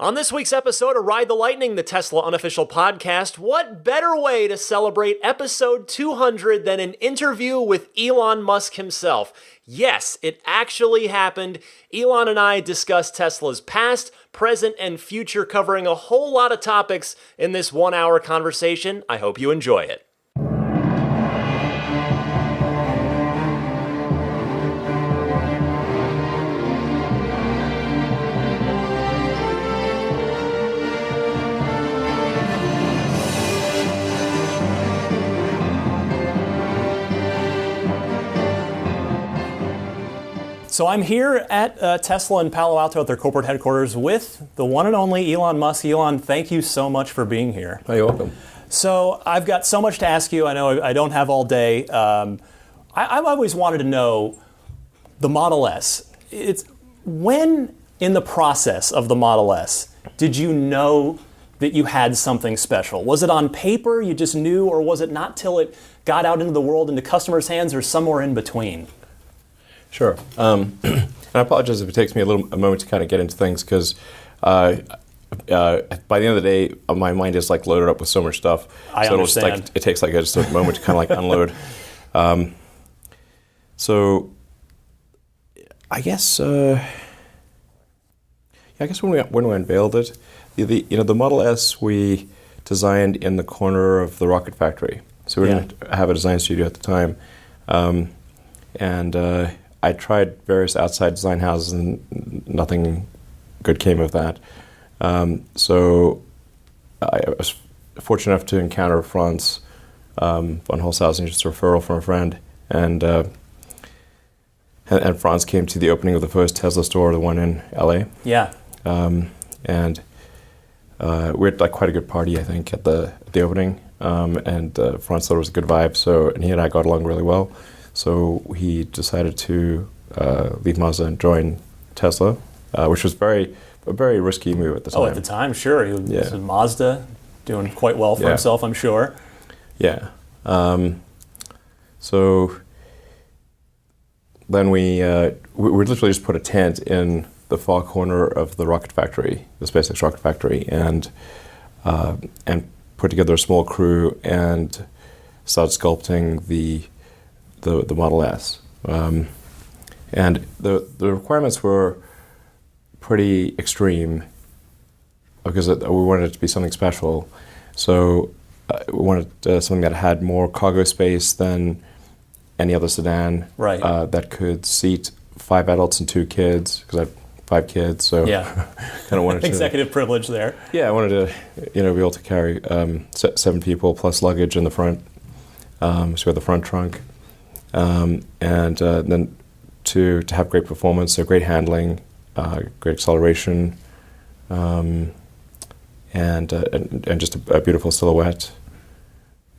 On this week's episode of Ride the Lightning, the Tesla unofficial podcast, what better way to celebrate episode 200 than an interview with Elon Musk himself? Yes, it actually happened. Elon and I discussed Tesla's past, present, and future, covering a whole lot of topics in this 1-hour conversation. I hope you enjoy it. So I'm here at Tesla in Palo Alto at their corporate headquarters with the one and only Elon Musk. Elon, thank you so much for being here. Oh, you're welcome. So I've got so much to ask you. I know I don't have all day. I've always wanted to know the Model S. When in the process of the Model S did you know that you had something special? Was it on paper, you just knew, or was it not till it got out into the world, into customers' hands, or somewhere in between? Sure. And I apologize if it takes me a moment to kind of get into things because by the end of the day, my mind is like loaded up with so much stuff. I understand. It takes like just a moment to kind of like unload. So I guess when we unveiled it, the Model S we designed in the corner of the rocket factory. So we didn't have a design studio at the time, and I tried various outside design houses and nothing good came of that. So I was fortunate enough to encounter Franz von Holzhausen, just a referral from a friend. And Franz came to the opening of the first Tesla store, the one in LA. Yeah. And we had like quite a good party, I think, at the opening. And Franz thought it was a good vibe, and he and I got along really well. So he decided to leave Mazda and join Tesla, which was a very risky move at the time. Oh, at the time, sure. He was in Mazda, doing quite well for himself, I'm sure. Yeah. So then we literally just put a tent in the far corner of the rocket factory, the SpaceX rocket factory, and put together a small crew and started sculpting the Model S. And the requirements were pretty extreme because we wanted it to be something special. So we wanted something that had more cargo space than any other sedan. Right. That could seat 5 adults and 2 kids, because I have 5 kids. So kind of wanted executive privilege there. Yeah, I wanted to be able to carry 7 people plus luggage in the front. So we had the front trunk. And then to have great performance, so great handling, great acceleration, and just a beautiful silhouette,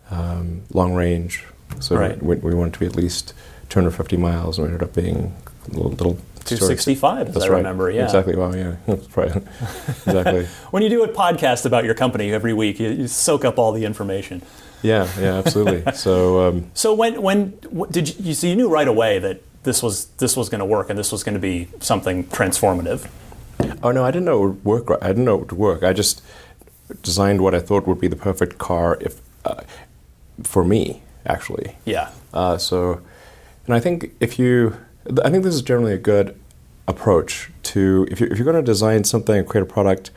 long range. So we wanted to be at least 250 miles, and we ended up being a little 265, as I remember. Yeah, exactly. Wow, yeah, that's right. Exactly. When you do a podcast about your company every week, you soak up all the information. Yeah, absolutely. So, so when did you? So you knew right away that this was going to work and this was going to be something transformative. Oh no, I didn't know it would work. I didn't know it would work. I just designed what I thought would be the perfect car for me, actually. Yeah. And I think this is generally a good approach to if you're going to design something and create a product.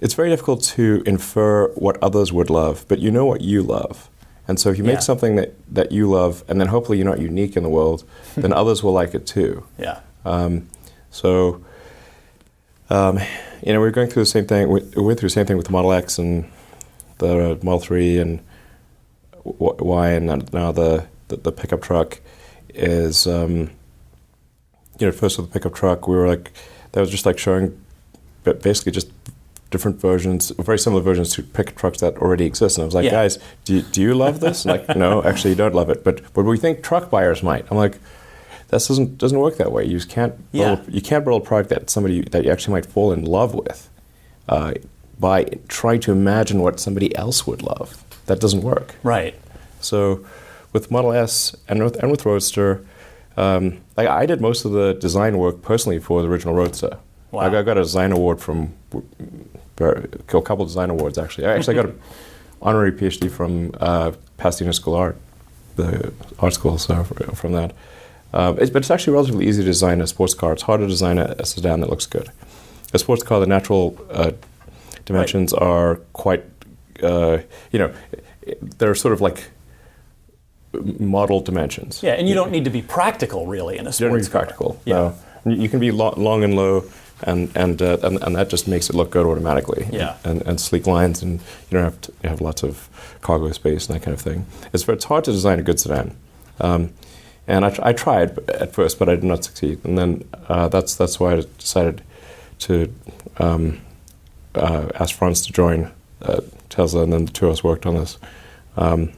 It's very difficult to infer what others would love, but you know what you love. And so if you make something that you love, and then hopefully you're not unique in the world, then others will like it too. Yeah. We're going through the same thing. We went through the same thing with the Model X and the Model 3 and Y, and now the pickup truck is, first with the pickup truck, we were like, that was just like showing basically just different versions, very similar versions to pickup trucks that already exist. And I was like, guys, do you love this? And like, no, actually you don't love it. But we think truck buyers might. I'm like, that doesn't work that way. You just can't build a product that you actually might fall in love with by trying to imagine what somebody else would love. That doesn't work. Right. So with Model S and with Roadster, I did most of the design work personally for the original Roadster. Wow. I got a design award from a couple design awards actually. I got an honorary PhD from Pasadena School of Art, the art school. So from that, but it's actually relatively easy to design a sports car. It's hard to design a sedan that looks good. A sports car, the natural dimensions are quite, they're sort of like model dimensions. Yeah, and you don't need to be practical really in a sports car. You don't need to be practical. Yeah. No. You can be long and low, and that just makes it look good automatically. Yeah. And sleek lines, and you don't have to have lots of cargo space and that kind of thing. It's hard to design a good sedan. And I tried at first, but I did not succeed. And then that's why I decided to ask Franz to join Tesla, and then the two of us worked on this. But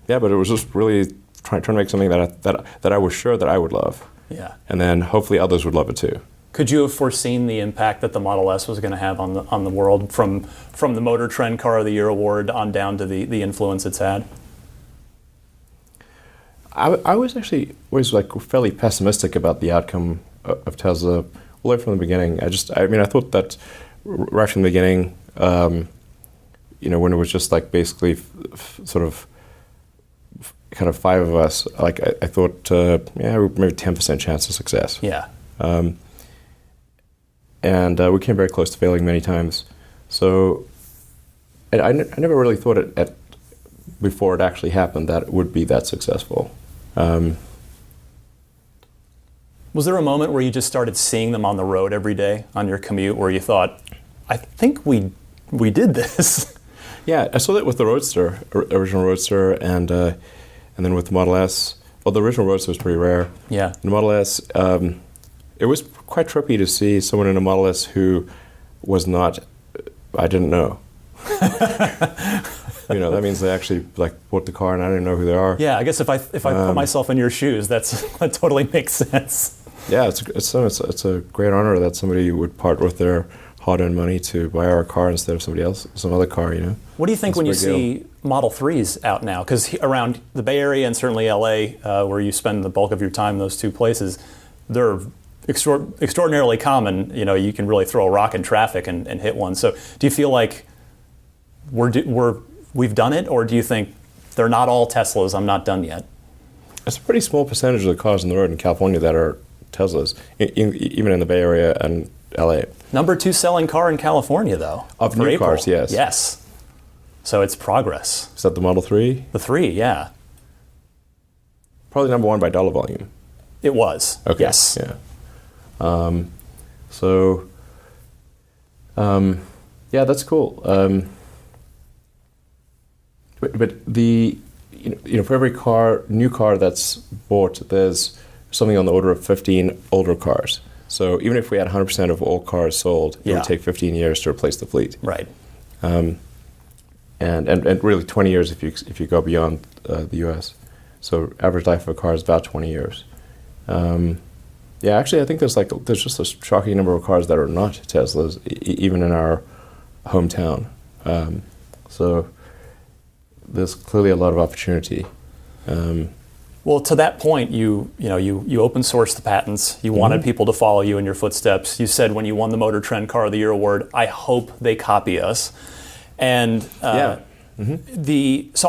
it was just really trying to make something that I was sure that I would love. Yeah. And then hopefully others would love it too. Could you have foreseen the impact that the Model S was going to have on the world from the Motor Trend Car of the Year award on down to the influence it's had? I was actually always like fairly pessimistic about the outcome of Tesla all the way from the beginning. I thought that right from the beginning, when it was just like basically sort of kind of five of us, like I thought, maybe 10% chance of success. Yeah. And we came very close to failing many times. So I never really thought before it actually happened that it would be that successful. Was there a moment where you just started seeing them on the road every day on your commute where you thought, I think we did this? Yeah, I saw that with the Roadster, original Roadster, and then with the Model S. Well, the original Roadster was pretty rare. Yeah. The Model S, it was quite trippy to see someone in a Model S who was not, I didn't know. That means they actually like bought the car and I didn't know who they are. Yeah, I guess if I put myself in your shoes, that totally makes sense. Yeah, it's a great honor that somebody would part with their hard-earned money to buy our car instead of somebody else, some other car. What do you think when you see Model 3s out now? Because around the Bay Area and certainly LA, where you spend the bulk of your time in those two places, they're extraordinarily common. You can really throw a rock in traffic and hit one. So do you feel like we've done it, or do you think they're not all Teslas, I'm not done yet? It's a pretty small percentage of the cars on the road in California that are Teslas, even in the Bay Area and LA. Number 2 selling car in California, though. Of new April. Cars, yes. Yes. So it's progress. Is that the Model 3? The 3, yeah. Probably number 1 by dollar volume. It was. Okay. Yes. Yeah. That's cool. But for every new car that's bought, there's something on the order of 15 older cars. So even if we had 100% of all cars sold, it would take 15 years to replace the fleet. Right. And really 20 years if you go beyond the U.S. So average life of a car is about 20 years. Actually, I think there's just a shocking number of cars that are not Teslas, even in our hometown. So there's clearly a lot of opportunity. Well, to that point, you open sourced the patents. You wanted people to follow you in your footsteps. You said when you won the Motor Trend Car of the Year award, I hope they copy us. And so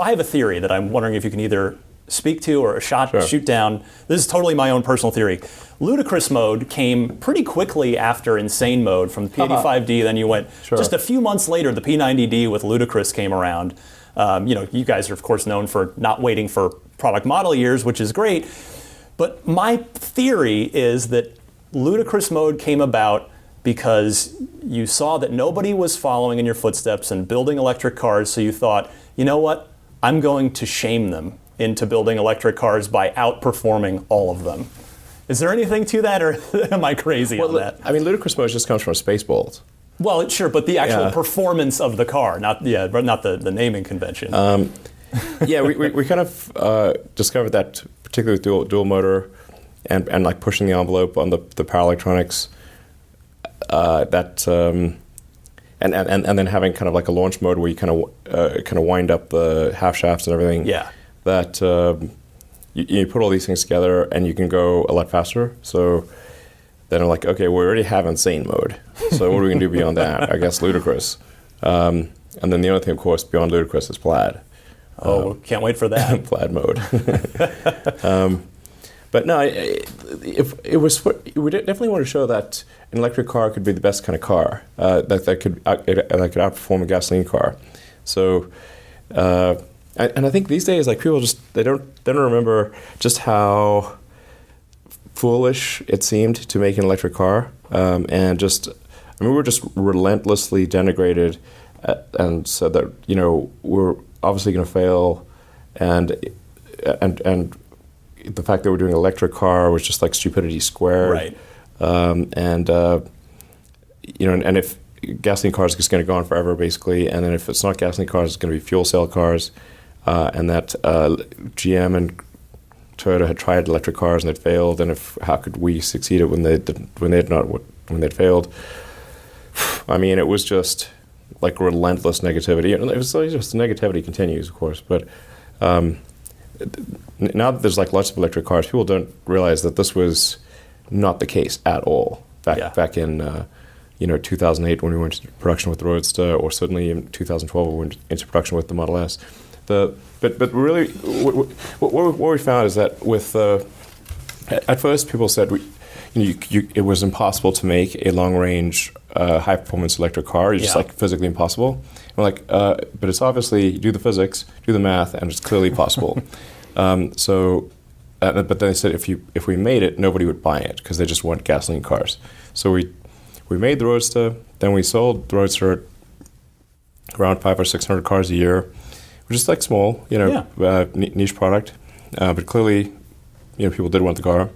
I have a theory that I'm wondering if you can either speak to or shoot down. This is totally my own personal theory. Ludicrous mode came pretty quickly after insane mode from the P85D. Then you went just a few months later. The P90D with Ludicrous came around. You guys are of course known for not waiting for product model years, which is great. But my theory is that Ludicrous mode came about because you saw that nobody was following in your footsteps and building electric cars, so you thought, you know what, I'm going to shame them into building electric cars by outperforming all of them. Is there anything to that, or am I crazy on that? I mean, Ludicrous mode just comes from Spaceballs. Well, sure, but the actual performance of the car, not the naming convention. We kind of discovered that, particularly with dual motor, and like pushing the envelope on the power electronics. And then having kind of like a launch mode where you kind of wind up the half shafts and everything. Yeah. That you put all these things together and you can go a lot faster. So then I'm like, okay, we already have insane mode. So what are we going to do beyond that? I guess ludicrous. And then the other thing, of course, beyond ludicrous is plaid. Can't wait for that. Plaid mode. But no, we definitely want to show that an electric car could be the best kind of car that could outperform a gasoline car. So, and I think these days, like people they don't remember just how foolish it seemed to make an electric car, and we were just relentlessly denigrated, and said that we're obviously going to fail, and the fact that we're doing an electric car was just like stupidity squared. Right. And if gasoline cars are just going to go on forever, basically, and then if it's not gasoline cars, it's going to be fuel cell cars, and that GM and Toyota had tried electric cars and it failed, and how could we succeed when they'd failed? I mean, it was just like relentless negativity, and it was just negativity continues, of course, but. Now that there's like lots of electric cars, people don't realize that this was not the case at all back in 2008 when we went into production with the Roadster, or certainly in 2012 when we went into production with the Model S. But really, what we found is that with at first people said it was impossible to make a long range high performance electric car. It's just like physically impossible. We're like, but it's obviously, you do the physics, do the math, and it's clearly possible. But then they said if we made it, nobody would buy it because they just want gasoline cars. So we made the Roadster, then we sold the Roadster around 500 or 600 cars a year, which is like small, niche product, but clearly, people did want the car.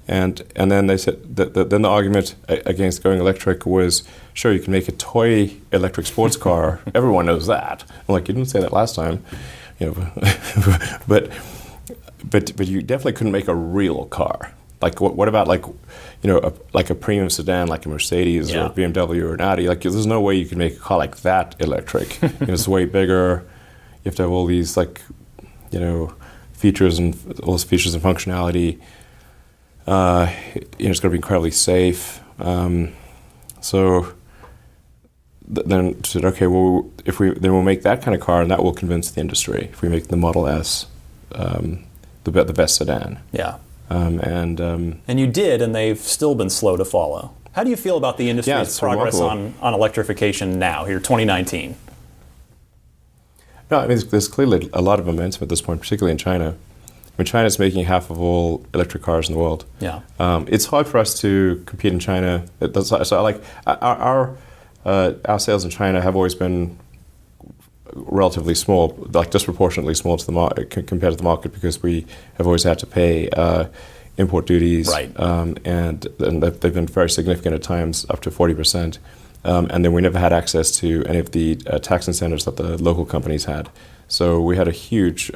And then they said that then the argument against going electric was, sure, you can make a toy electric sports car. Everyone knows that. I'm like, you didn't say that last time, but you definitely couldn't make a real car. Like what about like a premium sedan like a Mercedes or a BMW or an Audi? Like there's no way you can make a car like that electric. It's way bigger. You have to have all these features and functionality. It's going to be incredibly safe. So then said, okay, well, we'll make that kind of car, and that will convince the industry. If we make the Model S the best sedan. Yeah. And you did, and they've still been slow to follow. How do you feel about the industry's progress on electrification now, here, 2019? No, I mean, there's clearly a lot of momentum at this point, particularly in China. I mean, China's making half of all electric cars in the world. Yeah. It's hard for us to compete in China. So like our sales in China have always been relatively small, like disproportionately small to the market compared to the market, because we have always had to pay import duties, right. And they've been very significant at times, up to 40%. And then we never had access to any of the tax incentives that the local companies had. So we had a huge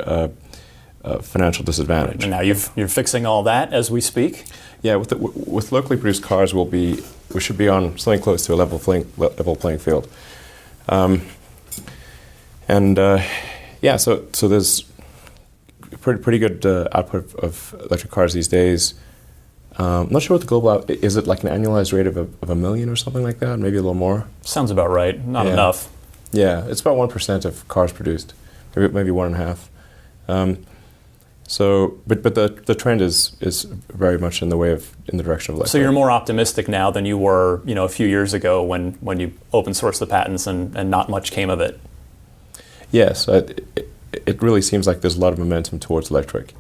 financial disadvantage. And now you're fixing all that as we speak? Yeah, with locally produced cars, we should be on something close to a level playing field. So there's pretty good output of electric cars these days. I'm not sure what the global is. It like an annualized rate of a million or something like that? Maybe a little more. Sounds about right. Not enough. Yeah, it's about 1% of cars produced, maybe 1.5%. But the trend is very much in the direction of electric. So you're more optimistic now than you were, a few years ago when you open sourced the patents and not much came of it. Yes, it really seems like there's a lot of momentum towards electric,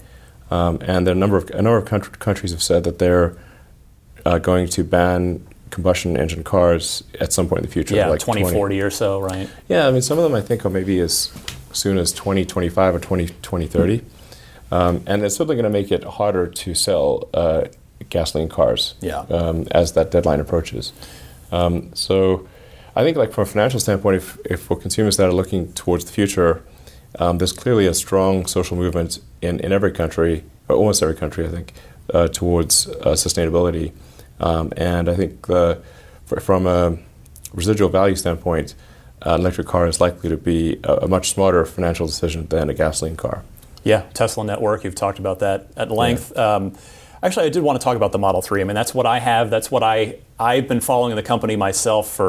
and there are a number of countries have said that they're going to ban combustion engine cars at some point in the future. Yeah, like 2040 or so, right? Yeah, I mean some of them I think are maybe as soon as 2025 or 2030. And it's certainly going to make it harder to sell gasoline cars as that deadline approaches. So I think like from a financial standpoint, if for consumers that are looking towards the future, there's clearly a strong social movement in every country, or almost every country, I think, towards sustainability. And I think from a residual value standpoint, an electric car is likely to be a much smarter financial decision than a gasoline car. Yeah, Tesla network, you've talked about that at length. Yeah. Actually, I did want to talk about the Model 3. I mean, that's what I have. That's what I've been following the company myself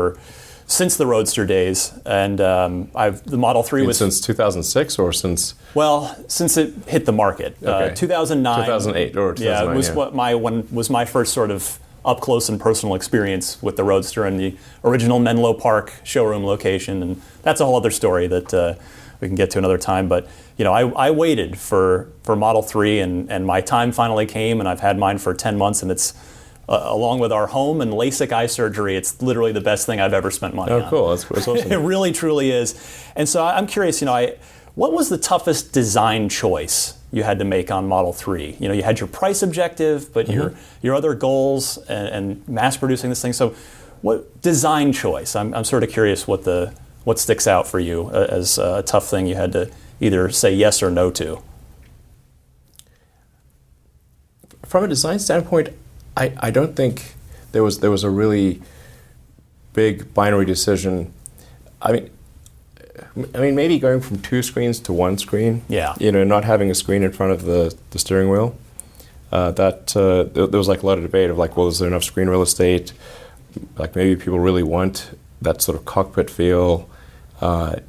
since the Roadster days. And the Model 3 was... Since 2006 or since... Well, since it hit the market. Okay. 2009. 2008 or 2009, yeah. It was was my first sort of up-close and personal experience with the Roadster and the original Menlo Park showroom location. And that's a whole other story that we can get to another time. But I waited for Model 3, and my time finally came, and I've had mine for 10 months, and it's, along with our home and LASIK eye surgery, it's literally the best thing I've ever spent money on. Oh, cool. That's awesome. It really, truly is. And so I'm curious, what was the toughest design choice you had to make on Model 3? You had your price objective, but your other goals and mass producing this thing. So what design choice? I'm sort of curious what sticks out for you as a tough thing you had to either say yes or no to. From a design standpoint, I don't think there was a really big binary decision. I mean, maybe going from 2 screens to 1 screen. Yeah. Not having a screen in front of the steering wheel. There was like a lot of debate of like, well, is there enough screen real estate? Like maybe people really want that sort of cockpit feel. So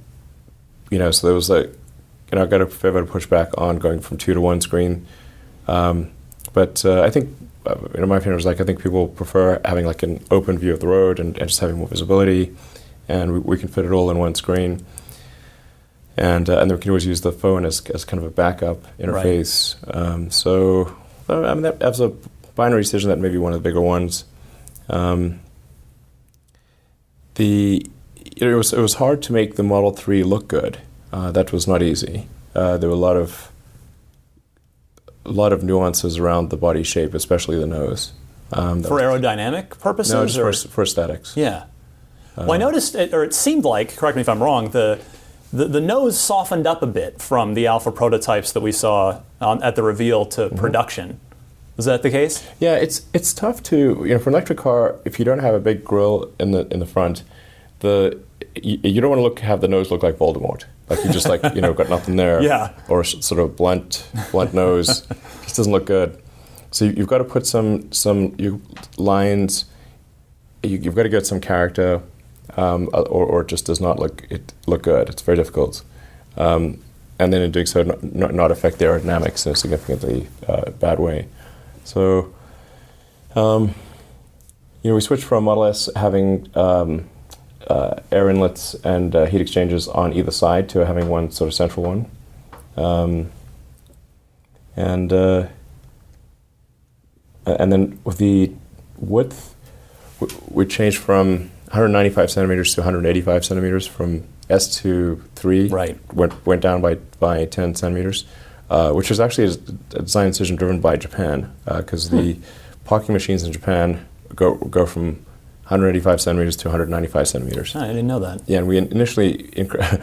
there was like, I got a fair bit of pushback on going from 2 to 1 screen. But I think, my opinion was like, I think people prefer having like an open view of the road and just having more visibility, and we can fit it all in 1 screen. And then we can always use the phone as kind of a backup interface. Right. So that was a binary decision, that may be one of the bigger ones. It was hard to make the Model 3 look good. That was not easy. There were a lot of nuances around the body shape, especially the nose. For aerodynamic purposes? No, just for aesthetics. Yeah. Well, I noticed, it seemed like, correct me if I'm wrong, the nose softened up a bit from the alpha prototypes that we saw at the reveal to production. Was that the case? Yeah, it's tough to, for an electric car, if you don't have a big grille in the front, you don't want to have the nose look like Voldemort. Like you just got nothing there. Yeah. Or sort of blunt nose. Just doesn't look good. So you've got to put some lines. You've got to get some character, or it just does not look good. It's very difficult. And then in doing so, not affect the aerodynamics in a significantly bad way. So, we switched from Model S having air inlets and heat exchangers on either side to having one sort of central one. And then with the width, we changed from 195 centimeters to 185 centimeters from S to 3. Right. Went down by 10 centimeters, which was actually a design decision driven by Japan, because the parking machines in Japan go from 185 centimeters to 195 centimeters. I didn't know that. Yeah, and we initially made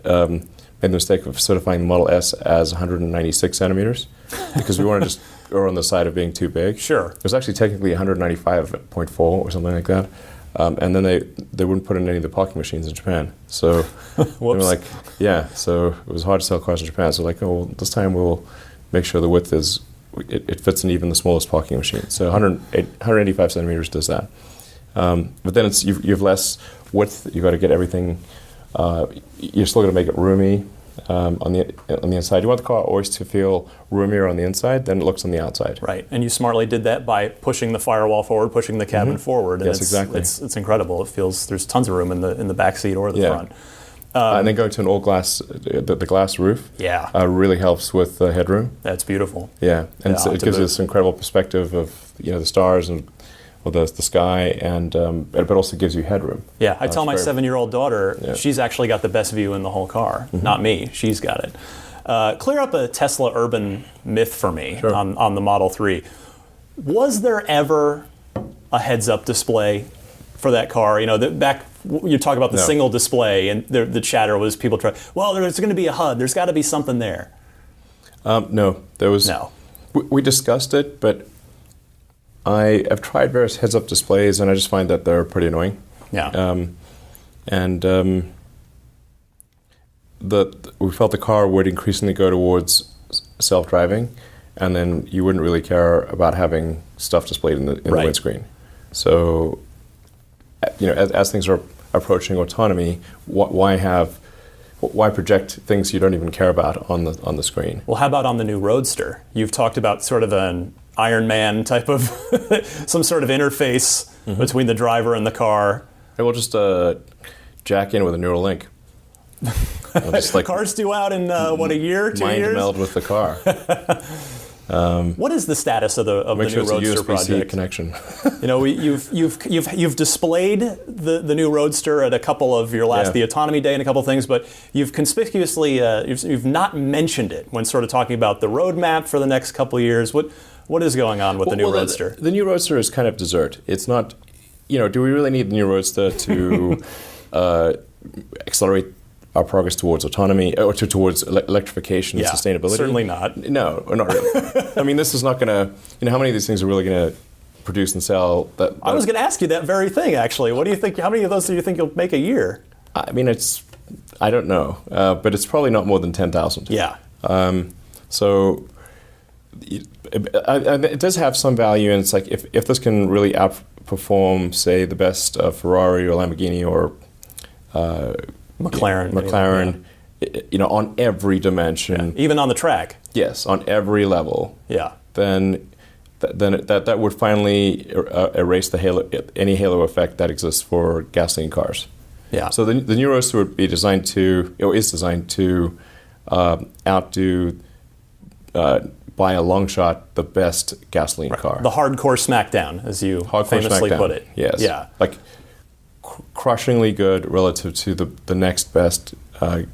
the mistake of certifying the Model S as 196 centimeters because we wanted to just go on the side of being too big. Sure. It was actually technically 195.4 or something like that. And then they wouldn't put in any of the parking machines in Japan. So we were like, yeah, so it was hard to sell cars in Japan. So this time we'll make sure the width it fits in even the smallest parking machine. So 185 centimeters does that. But then you have less width. You've got to get everything. You're still going to make it roomy on the inside. You want the car always to feel roomier on the inside than it looks on the outside. Right, and you smartly did that by pushing the firewall forward, pushing the cabin forward. And yes, exactly. It's incredible. It feels there's tons of room in the back seat or the front. And then going to an all glass, the glass roof. Yeah, really helps with headroom. That's beautiful. Yeah, and so it gives us incredible perspective of the stars and the sky, and but also gives you headroom. Yeah, I tell my 7-year-old daughter she's actually got the best view in the whole car. Not me. She's got it. Clear up a Tesla urban myth for me on the Model 3. Was there ever a heads-up display for that car? Back you talk about the single display, and the chatter was people try. Well, there's going to be a HUD. There's got to be something there. No, there was. No. We discussed it, but I have tried various heads-up displays, and I just find that they're pretty annoying. Yeah. We felt the car would increasingly go towards self-driving, and then you wouldn't really care about having stuff displayed in the windscreen. So, as things are approaching autonomy, why project things you don't even care about on the screen? Well, how about on the new Roadster? You've talked about sort of an Iron Man type of some sort of interface between the driver and the car. And we'll just jack in with a neural link. Cars due out in a year, 2 years? Mind meld with the car. What is the status of the new Roadster project? Connection. You've displayed the new Roadster at a couple of your the Autonomy Day and a couple of things, but you've conspicuously you've not mentioned it when sort of talking about the roadmap for the next couple of years. What is going on with the new Roadster? The new Roadster is kind of dessert. It's not. Do we really need the new Roadster to accelerate our progress towards autonomy or towards electrification and sustainability? Certainly not. No, not really. I mean, this is not going to. How many of these things are really going to produce and sell? I was going to ask you that very thing, actually. What do you think? How many of those do you think you'll make a year? I mean, I don't know, but it's probably not more than 10,000. Yeah. So it does have some value, and it's like if this can really outperform, say, the best Ferrari or Lamborghini or McLaren, on every dimension, even on the track. Yes, on every level. Yeah. Then that would finally erase any halo effect that exists for gasoline cars. Yeah. So the new Roadster would be designed to outdo by a long shot the best gasoline car. The hardcore smackdown, as you famously put it. Yes. Yeah. Like crushingly good relative to the next best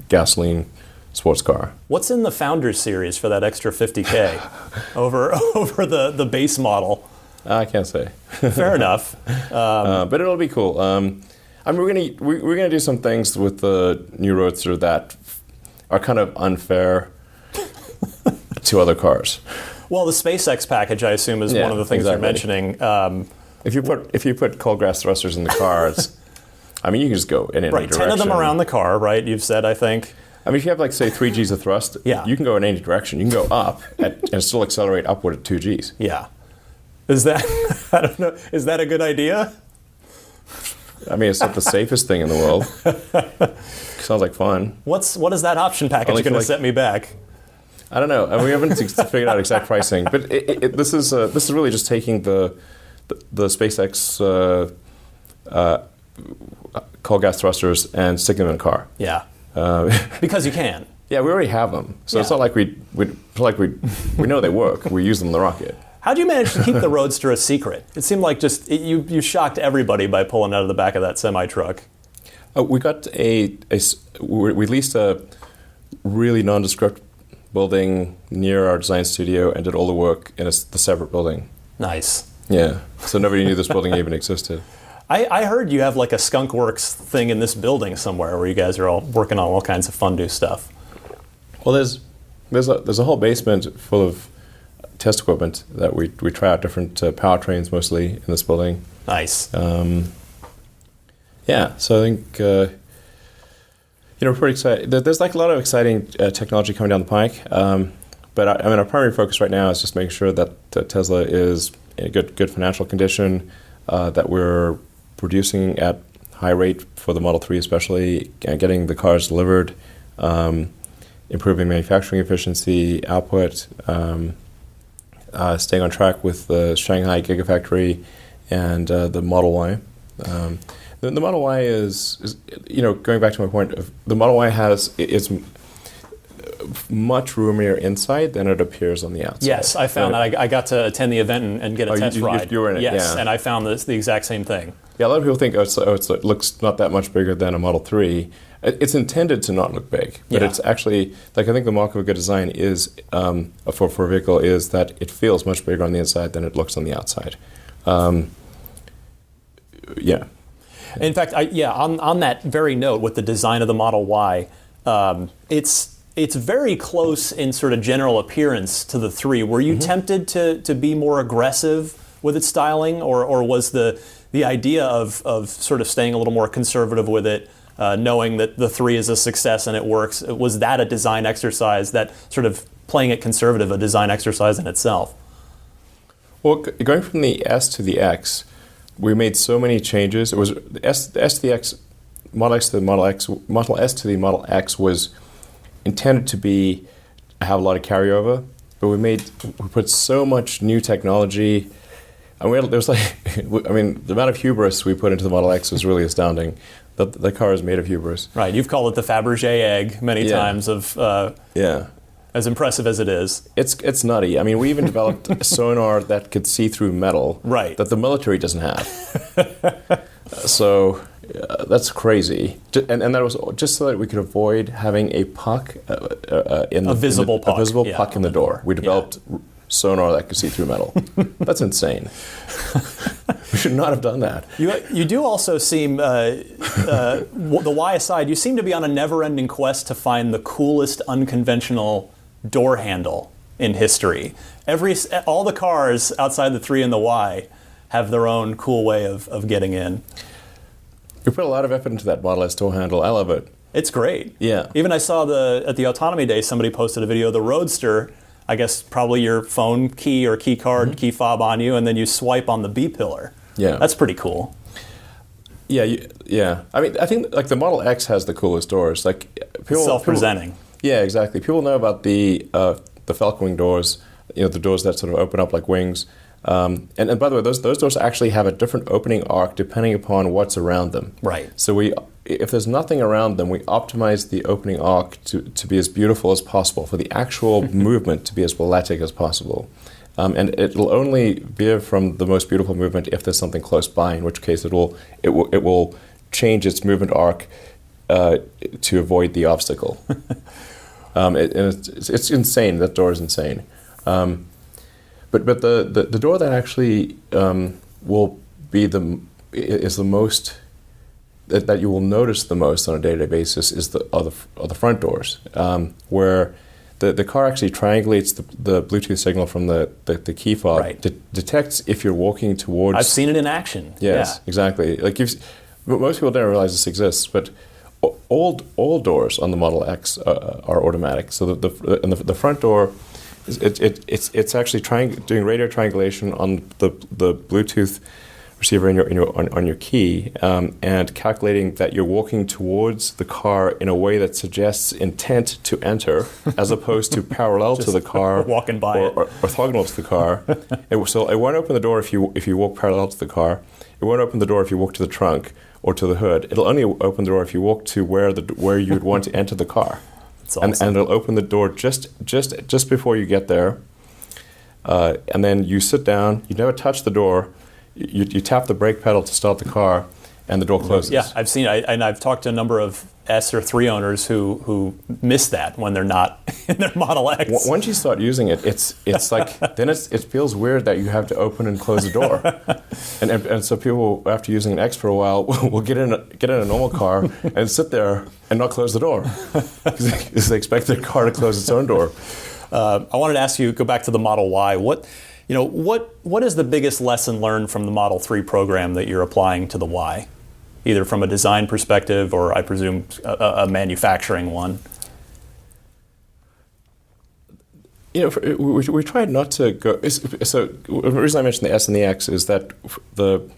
gasoline sports car. What's in the Founders series for that extra $50K over the base model? I can't say. Fair enough. But it'll be cool. We're gonna do some things with the new Roadster that are kind of unfair to other cars. Well, the SpaceX package, I assume, is one of the things you're mentioning. If you put coal grass thrusters in the cars, you can just go in any direction. 10 of them around the car, right? You've said, I think. If you have, say, 3 Gs of thrust, you can go in any direction. You can go up and still accelerate upward at 2 Gs. Yeah. Is that, I don't know, is that a good idea? It's not the safest thing in the world. Sounds like fun. What is that option package going to set me back? I don't know. We haven't figured out exact pricing, but this is really just taking the SpaceX coal gas thrusters and sticking them in a car. Yeah. Because you can. Yeah, we already have them, so it's not like we know they work. We use them in the rocket. How do you manage to keep the Roadster a secret? It seemed like you shocked everybody by pulling out of the back of that semi-truck. We got we leased a really nondescript building near our design studio and did all the work in the separate building. Nice. Yeah, so nobody knew this building even existed. I heard you have like a skunk works thing in this building somewhere where you guys are all working on all kinds of fun new stuff. Well, there's a whole basement full of test equipment that we try out different powertrains mostly in this building. Nice. Yeah, so I think we're pretty excited. There's like a lot of exciting technology coming down the pike. But our primary focus right now is just making sure that Tesla is in a good financial condition, that we're producing at high rate for the Model 3 especially, getting the cars delivered, improving manufacturing efficiency, output, staying on track with the Shanghai Gigafactory and the Model Y. The Model Y is going back to my point of the Model Y it's much roomier inside than it appears on the outside. Yes, I found that. I got to attend the event and get a test ride. You were in it, yes, yeah. and I found the exact same thing. Yeah, a lot of people think it looks not that much bigger than a Model 3. It's intended to not look big, but it's actually, I think the mark of a good design is, for a vehicle, is that it feels much bigger on the inside than it looks on the outside. Yeah. In fact, on that very note, with the design of the Model Y, it's very close in sort of general appearance to the 3. Were you tempted to be more aggressive with its styling, or was the idea of sort of staying a little more conservative with it knowing that the 3 is a success and it works. Was that a design exercise, that sort of playing it conservative, a design exercise in itself? Well, going from the S to the X, we made so many changes. It was the S to the X, Model X to the Model X, Model S to the Model X was intended to have a lot of carryover, but we put so much new technology, and there was the amount of hubris we put into the Model X was really astounding. The car is made of hubris. Right, you've called it the Fabergé egg many times. As impressive as it is. It's nutty. I mean, we even developed a sonar that could see through metal that the military doesn't have. So that's crazy. And that was just so that we could avoid having a puck a visible puck in the door. We developed sonar that could see through metal. That's insane. We should not have done that. You do also seem, the why aside, you seem to be on a never-ending quest to find the coolest unconventional door handle in history. All the cars outside the 3 and the Y have their own cool way of getting in. We put a lot of effort into that Model S door handle. I love it. It's great. Yeah. Even I saw at the Autonomy Day, somebody posted a video of the Roadster. I guess probably your phone key or key card, key fob on you, and then you swipe on the B-pillar. Yeah. That's pretty cool. Yeah. I mean, I think like the Model X has the coolest doors. Like self-presenting. Yeah, exactly. People know about the Falcon Wing doors, the doors that sort of open up like wings. And by the way, those doors actually have a different opening arc depending upon what's around them. Right. So if there's nothing around them, we optimize the opening arc to be as beautiful as possible, for the actual movement to be as balletic as possible. And it'll only veer from the most beautiful movement if there's something close by, in which case it will change its movement arc to avoid the obstacle. It's insane. That door is insane. But the door that actually will be is the most that you will notice the most on a day-to-day basis is the front doors, where the car actually triangulates the Bluetooth signal from the key fob, detects if you're walking towards. I've seen it in action. Yes, exactly. Like most people don't realize this exists, but all doors on the Model X are automatic. So the front door, it's actually doing radio triangulation on the Bluetooth receiver on your key, and calculating that you're walking towards the car in a way that suggests intent to enter, as opposed to parallel to the car, walking by or orthogonal to the car. So it won't open the door if you walk parallel to the car. It won't open the door if you walk to the trunk or to the hood. It'll only open the door if you walk to where you'd want to enter the car. That's awesome. And it'll open the door just before you get there, and then you sit down. You never touch the door. You tap the brake pedal to start the car, and the door closes. Yeah, I've seen it, and I've talked to a number of S or 3 owners who miss that when they're not in their Model X. Once you start using it, it's like then it feels weird that you have to open and close the door, and so people after using an X for a while will get in a normal car and sit there and not close the door because they expect their car to close its own door. I wanted to ask you, go back to the Model Y. What is the biggest lesson learned from the Model 3 program that you're applying to the Y, either from a design perspective or, I presume, a manufacturing one? We tried not to go. So the reason I mentioned the S and the X is that the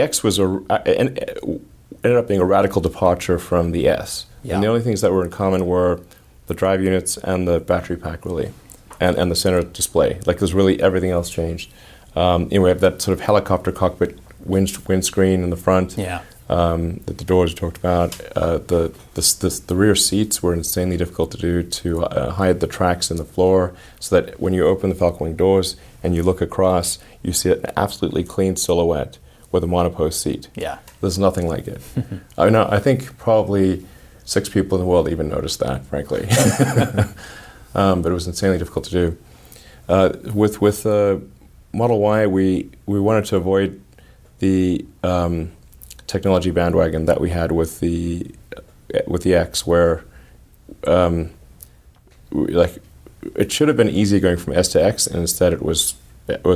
X was ended up being a radical departure from the S, and the only things that were in common were the drive units and the battery pack, really. And the center display. Like, there's really everything else changed. We have that sort of helicopter cockpit windscreen in the front. Yeah. The doors we talked about. The rear seats were insanely difficult to do to hide the tracks in the floor, so that when you open the Falcon Wing doors and you look across, you see an absolutely clean silhouette with a monopost seat. Yeah. There's nothing like it. I think probably 6 people in the world even noticed that, frankly. But it was insanely difficult to do. With Model Y, we wanted to avoid the technology bandwagon that we had with the X, where it should have been easy going from S to X, and instead it was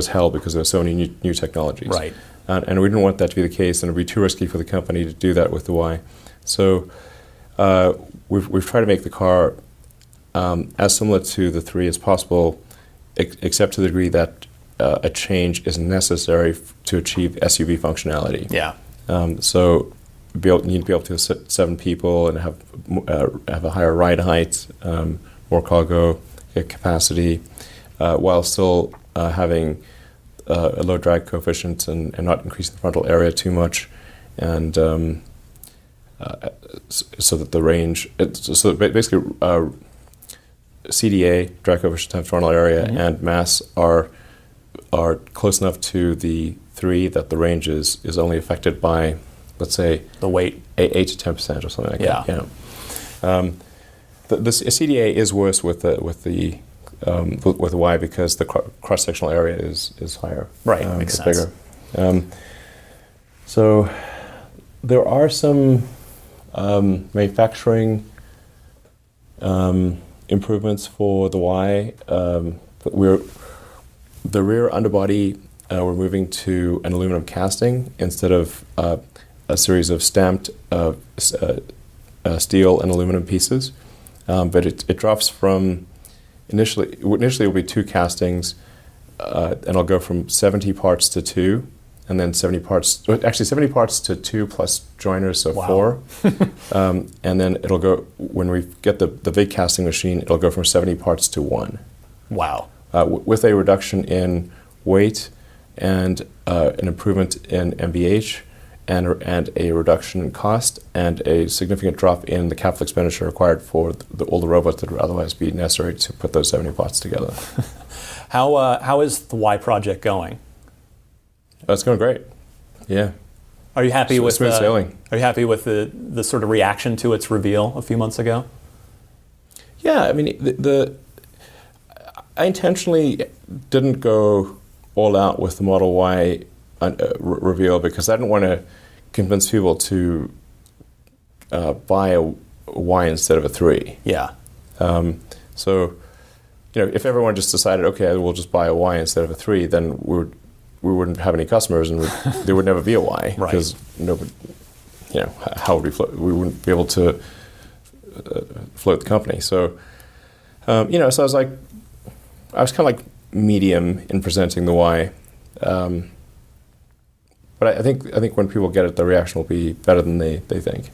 hell because there were so many new technologies. Right. And we didn't want that to be the case, and it would be too risky for the company to do that with the Y. So we've tried to make the car as similar to the 3 as possible, except to the degree that a change is necessary to achieve SUV functionality. Yeah. So you need to be able to sit 7 people and have a higher ride height, more cargo capacity, while still having a low drag coefficient and not increasing the frontal area too much, and so that the range. So basically, CDA, drag coefficient times frontal area, and mass are close enough to the 3 that the range is only affected by, let's say, the weight, 8 to 10% or something like that. Yeah. The CDA is worse with the Y because the cross sectional area is higher. Right, makes sense. Bigger. So there are some manufacturing improvements for the Y. The rear underbody, we're moving to an aluminum casting instead of a series of stamped steel and aluminum pieces. But it drops from initially it will be 2 castings, and it'll go from 70 parts to 2, and then 70 parts to 2 plus joiners, so 4. And then it'll go, when we get the big casting machine, it'll go from 70 parts to 1. Wow. With a reduction in weight and an improvement in MBH and a reduction in cost and a significant drop in the capital expenditure required for all the robots that would otherwise be necessary to put those 70 parts together. How is the Y project going? It's going great. Yeah. Are you happy with smooth sailing? Are you happy with the sort of reaction to its reveal a few months ago? Yeah, I mean I intentionally didn't go all out with the Model Y reveal because I didn't want to convince people to buy a Y instead of a 3. Yeah. So, if everyone just decided, okay, we'll just buy a Y instead of a 3, then we wouldn't have any customers and there would never be a Y. Right. Because nobody, how would we float? We wouldn't be able to float the company. So, so I was like, I was kind of like medium in presenting the Y. But I think when people get it, the reaction will be better than they think.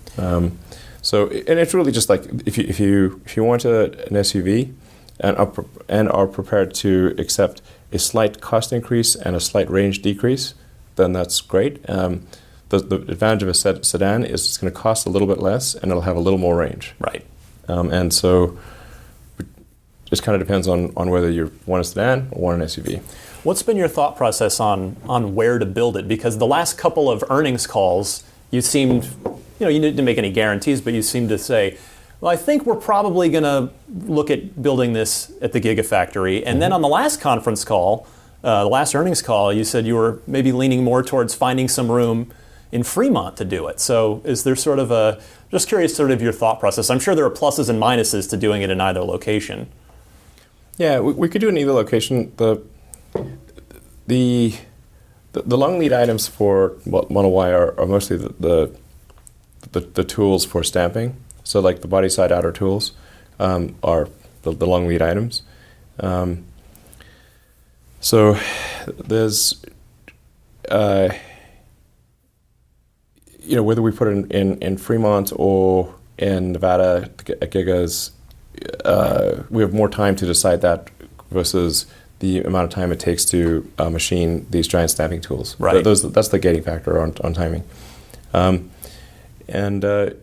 So, and it's really just like if you want an SUV and are prepared to accept a slight cost increase and a slight range decrease, then that's great. The advantage of a sedan is it's going to cost a little bit less and it'll have a little more range. Right. And so it just kind of depends on whether you want a sedan or want an SUV. What's been your thought process on where to build it? Because the last couple of earnings calls, you seemed, you didn't make any guarantees, but you seemed to say, well, I think we're probably going to look at building this at the Gigafactory. And then on the last conference call, the last earnings call, you said you were maybe leaning more towards finding some room in Fremont to do it. So is there sort of just curious sort of your thought process. I'm sure there are pluses and minuses to doing it in either location. Yeah, we could do it in either location. The long lead items for Model Y are mostly the tools for stamping. So like the body side outer tools are the long lead items. So there's whether we put it in Fremont or in Nevada at Gigas, we have more time to decide that versus the amount of time it takes to machine these giant stamping tools. Right. That's the gating factor on timing. And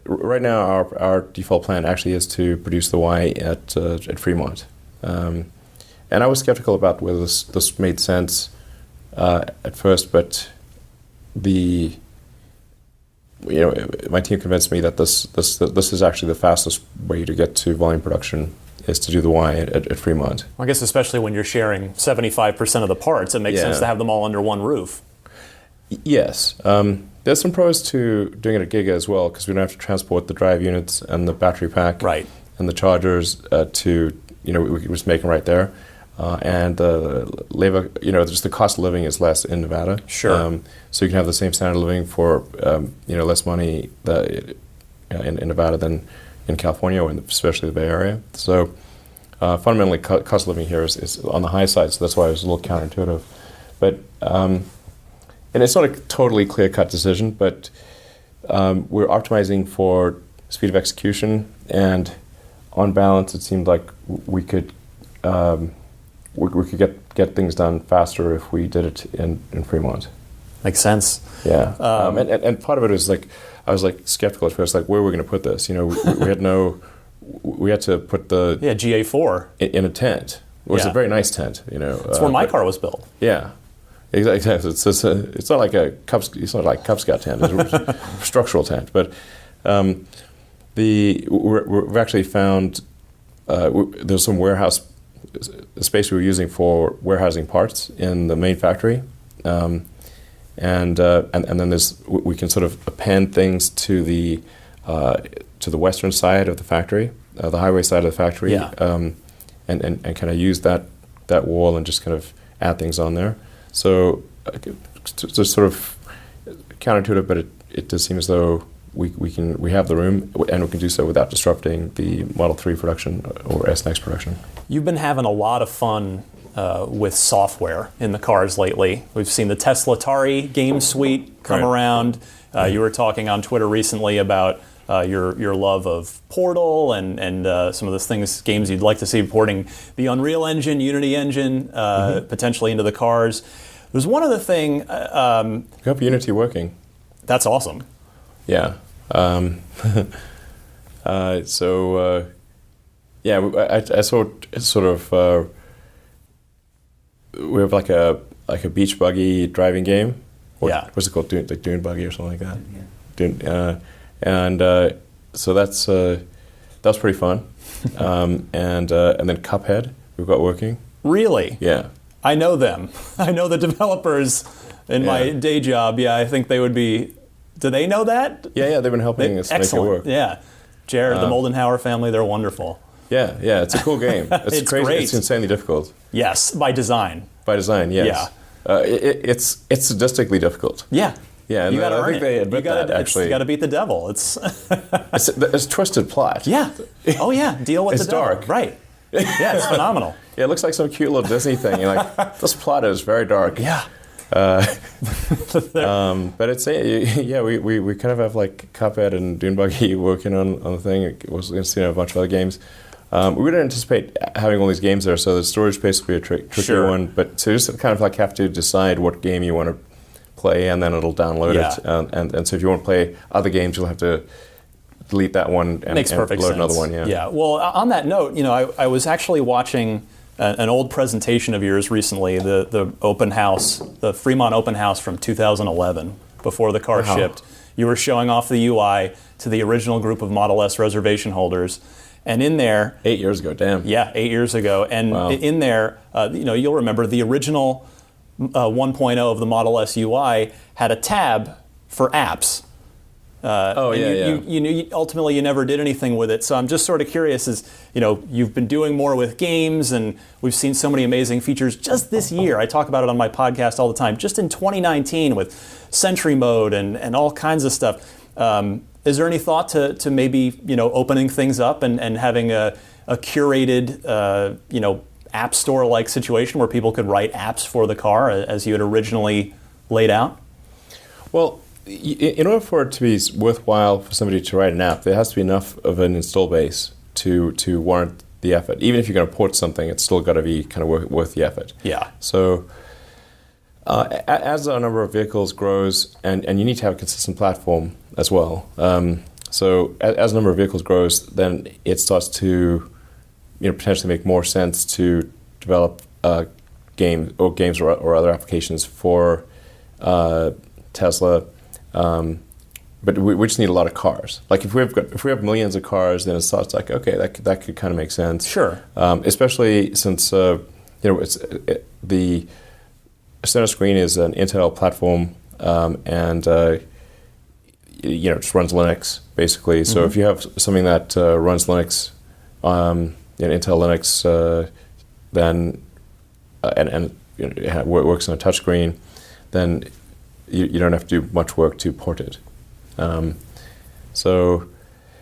right now, our default plan actually is to produce the Y at Fremont. And I was skeptical about whether this made sense at first, but my team convinced me that this is actually the fastest way to get to volume production is to do the Y at Fremont. I guess especially when you're sharing 75% of the parts, it makes sense to have them all under one roof. Yes. There's some pros to doing it at Giga as well, because we don't have to transport the drive units and the battery pack and the chargers we can just make them right there. And labor, just the cost of living is less in Nevada. Sure. So you can have the same standard of living for less money in Nevada than in California, or especially the Bay Area. So fundamentally, cost of living here is on the high side, so that's why it was a little counterintuitive. But and it's not a totally clear-cut decision, but we're optimizing for speed of execution, and on balance, it seemed like we could get things done faster if we did it in Fremont. Makes sense. Yeah, and part of it is like I was like skeptical at first, like where are we going to put this? You know, we had no, we had to put the GA4 in a tent. It was a very nice tent. You know, that's where my car was built. Yeah. Exactly. It's not like a Cub Scout tent. It's a structural tent. But we've actually found there's some warehouse space we were using for warehousing parts in the main factory, and then we can sort of append things to the western side of the factory, the highway side of the factory, and kind of use that wall and just kind of add things on there. So just sort of counterintuitive, but it does seem as though we have the room, and we can do so without disrupting the Model 3 production or S Next production. You've been having a lot of fun with software in the cars lately. We've seen the Tesla Atari game suite come around. You were talking on Twitter recently about your love of Portal and some of those games you'd like to see porting the Unreal Engine, Unity Engine, potentially into the cars. There's one other thing. We have Unity working. That's awesome. Yeah. I saw sort of we have like a beach buggy driving game. What's it called? Dune buggy or something like that. Yeah. So that's pretty fun. And then Cuphead we've got working. Really? Yeah. I know them. I know the developers in my day job. Yeah, I think they would be. Do they know that? Yeah, they've been helping us make it work. Yeah. Jared, the Moldenhauer family, they're wonderful. Yeah, it's a cool game. It's crazy. Great. It's insanely difficult. Yes, by design. By design, yes. Yeah. It's sadistically difficult. Yeah. Yeah, and you gotta I think they admit that, actually. You got to beat the devil. It's it's twisted plot. Yeah. Oh, yeah. Deal with the devil. It's dark. Right. Yeah, it's phenomenal. Yeah, it looks like some cute little Disney thing. You're like, this plot is very dark. Yeah. But it's we kind of have like Cuphead and Dune Buggy working on the thing. It was a bunch of other games. We didn't anticipate having all these games there, so the storage space will be a tricky one. But so you just kind of like have to decide what game you want to play, and then it'll download it. And so if you want to play other games, you'll have to delete that one and load another one. Yeah. Well, on that note, I was actually watching an old presentation of yours recently, the open house, the Fremont open house from 2011, before the car shipped. You were showing off the UI to the original group of Model S reservation holders. And in there... 8 years ago, damn. Yeah, 8 years ago. And in there, you'll remember the original 1.0 of the Model S UI had a tab for apps. Ultimately, you never did anything with it. So I'm just sort of curious, you've been doing more with games, and we've seen so many amazing features just this year. I talk about it on my podcast all the time. Just in 2019 with Sentry Mode and all kinds of stuff. Is there any thought to maybe opening things up and having a curated app store like situation where people could write apps for the car as you had originally laid out? Well, in order for it to be worthwhile for somebody to write an app, there has to be enough of an install base to warrant the effort. Even if you're going to port something, it's still got to be kind of worth the effort. Yeah. So as the number of vehicles grows, and you need to have a consistent platform as well. So as the number of vehicles grows, then it starts to potentially make more sense to develop games or other applications for Tesla. But we just need a lot of cars. Like if we have millions of cars, then it starts like, okay, that could kind of make sense. Sure. Especially since the center screen is an Intel platform, and it just runs Linux basically. So if you have something that runs Linux, Intel Linux, then and it works on a touchscreen, then you don't have to do much work to port it. So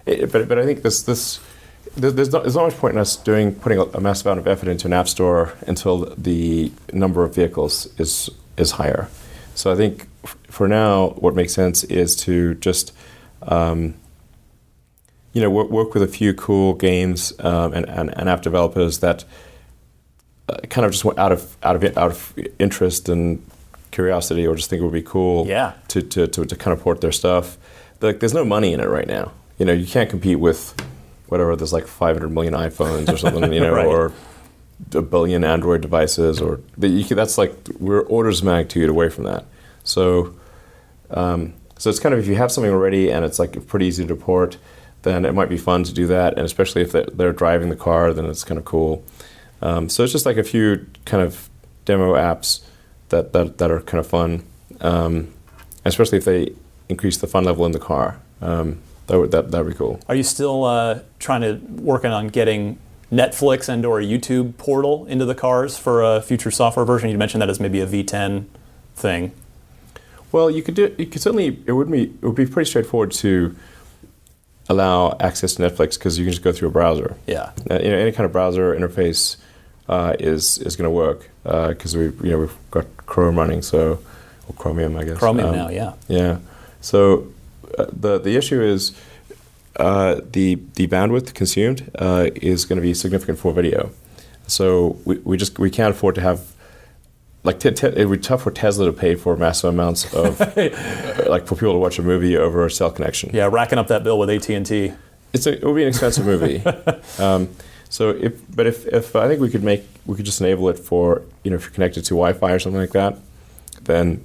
But I think there's not much point in us putting a massive amount of effort into an app store until the number of vehicles is higher. So I think for now, what makes sense is to just work with a few cool games and app developers that kind of just went out of interest and curiosity, or just think it would be cool to kind of port their stuff. There's no money in it right now. You can't compete with whatever. There's like 500 million iPhones or something, right. Or a billion Android devices, or that's like we're orders of magnitude away from that. So it's kind of, if you have something already and it's like pretty easy to port, then it might be fun to do that, and especially if they're driving the car, then it's kind of cool. So it's just like a few kind of demo apps that are kind of fun, especially if they increase the fun level in the car. That'd be cool. Are you still working on getting Netflix and/or a YouTube portal into the cars for a future software version? You mentioned that as maybe a V10 thing. Well, you could certainly. It would be pretty straightforward to allow access to Netflix, because you can just go through a browser. Yeah. Any kind of browser interface is going to work, because we've got Chrome running, or Chromium, I guess. Chromium now, yeah. Yeah. So the issue is the bandwidth consumed is going to be significant for video. So we can't afford to have, like, it would be tough for Tesla to pay for massive amounts of like for people to watch a movie over a cell connection. Yeah, racking up that bill with AT&T. It would be an expensive movie. So if I think we could just enable it for, if you're connected to Wi-Fi or something like that, then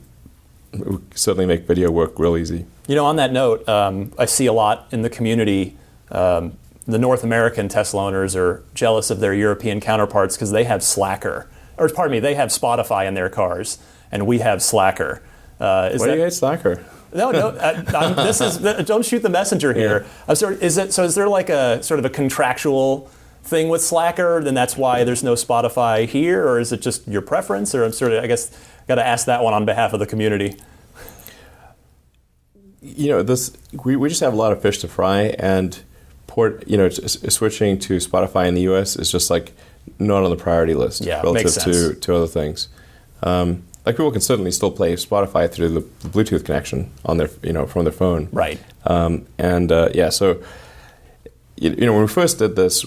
it would certainly make video work real easy. On that note, I see a lot in the community. The North American Tesla owners are jealous of their European counterparts because they have Slacker. Or pardon me, they have Spotify in their cars, and we have Slacker. Why do you hate Slacker? No. Don't shoot the messenger here. Yeah. I'm sorry. Is there like a sort of a contractual thing with Slacker? Then that's why there's no Spotify here, or is it just your preference? Or I guess got to ask that one on behalf of the community. We just have a lot of fish to fry, and switching to Spotify in the US is just like not on the priority list relative to other things. Like, people can certainly still play Spotify through the Bluetooth connection on their from their phone. Right. So when we first did this,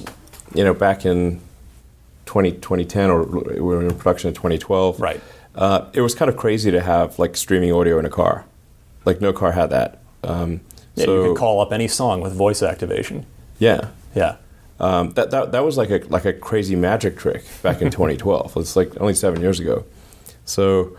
back in 2010, or we were in production in 2012. Right. It was kind of crazy to have like streaming audio in a car. Like, no car had that. You could call up any song with voice activation. Yeah. Yeah. That was like a crazy magic trick back in 2012. It's like only 7 years ago. So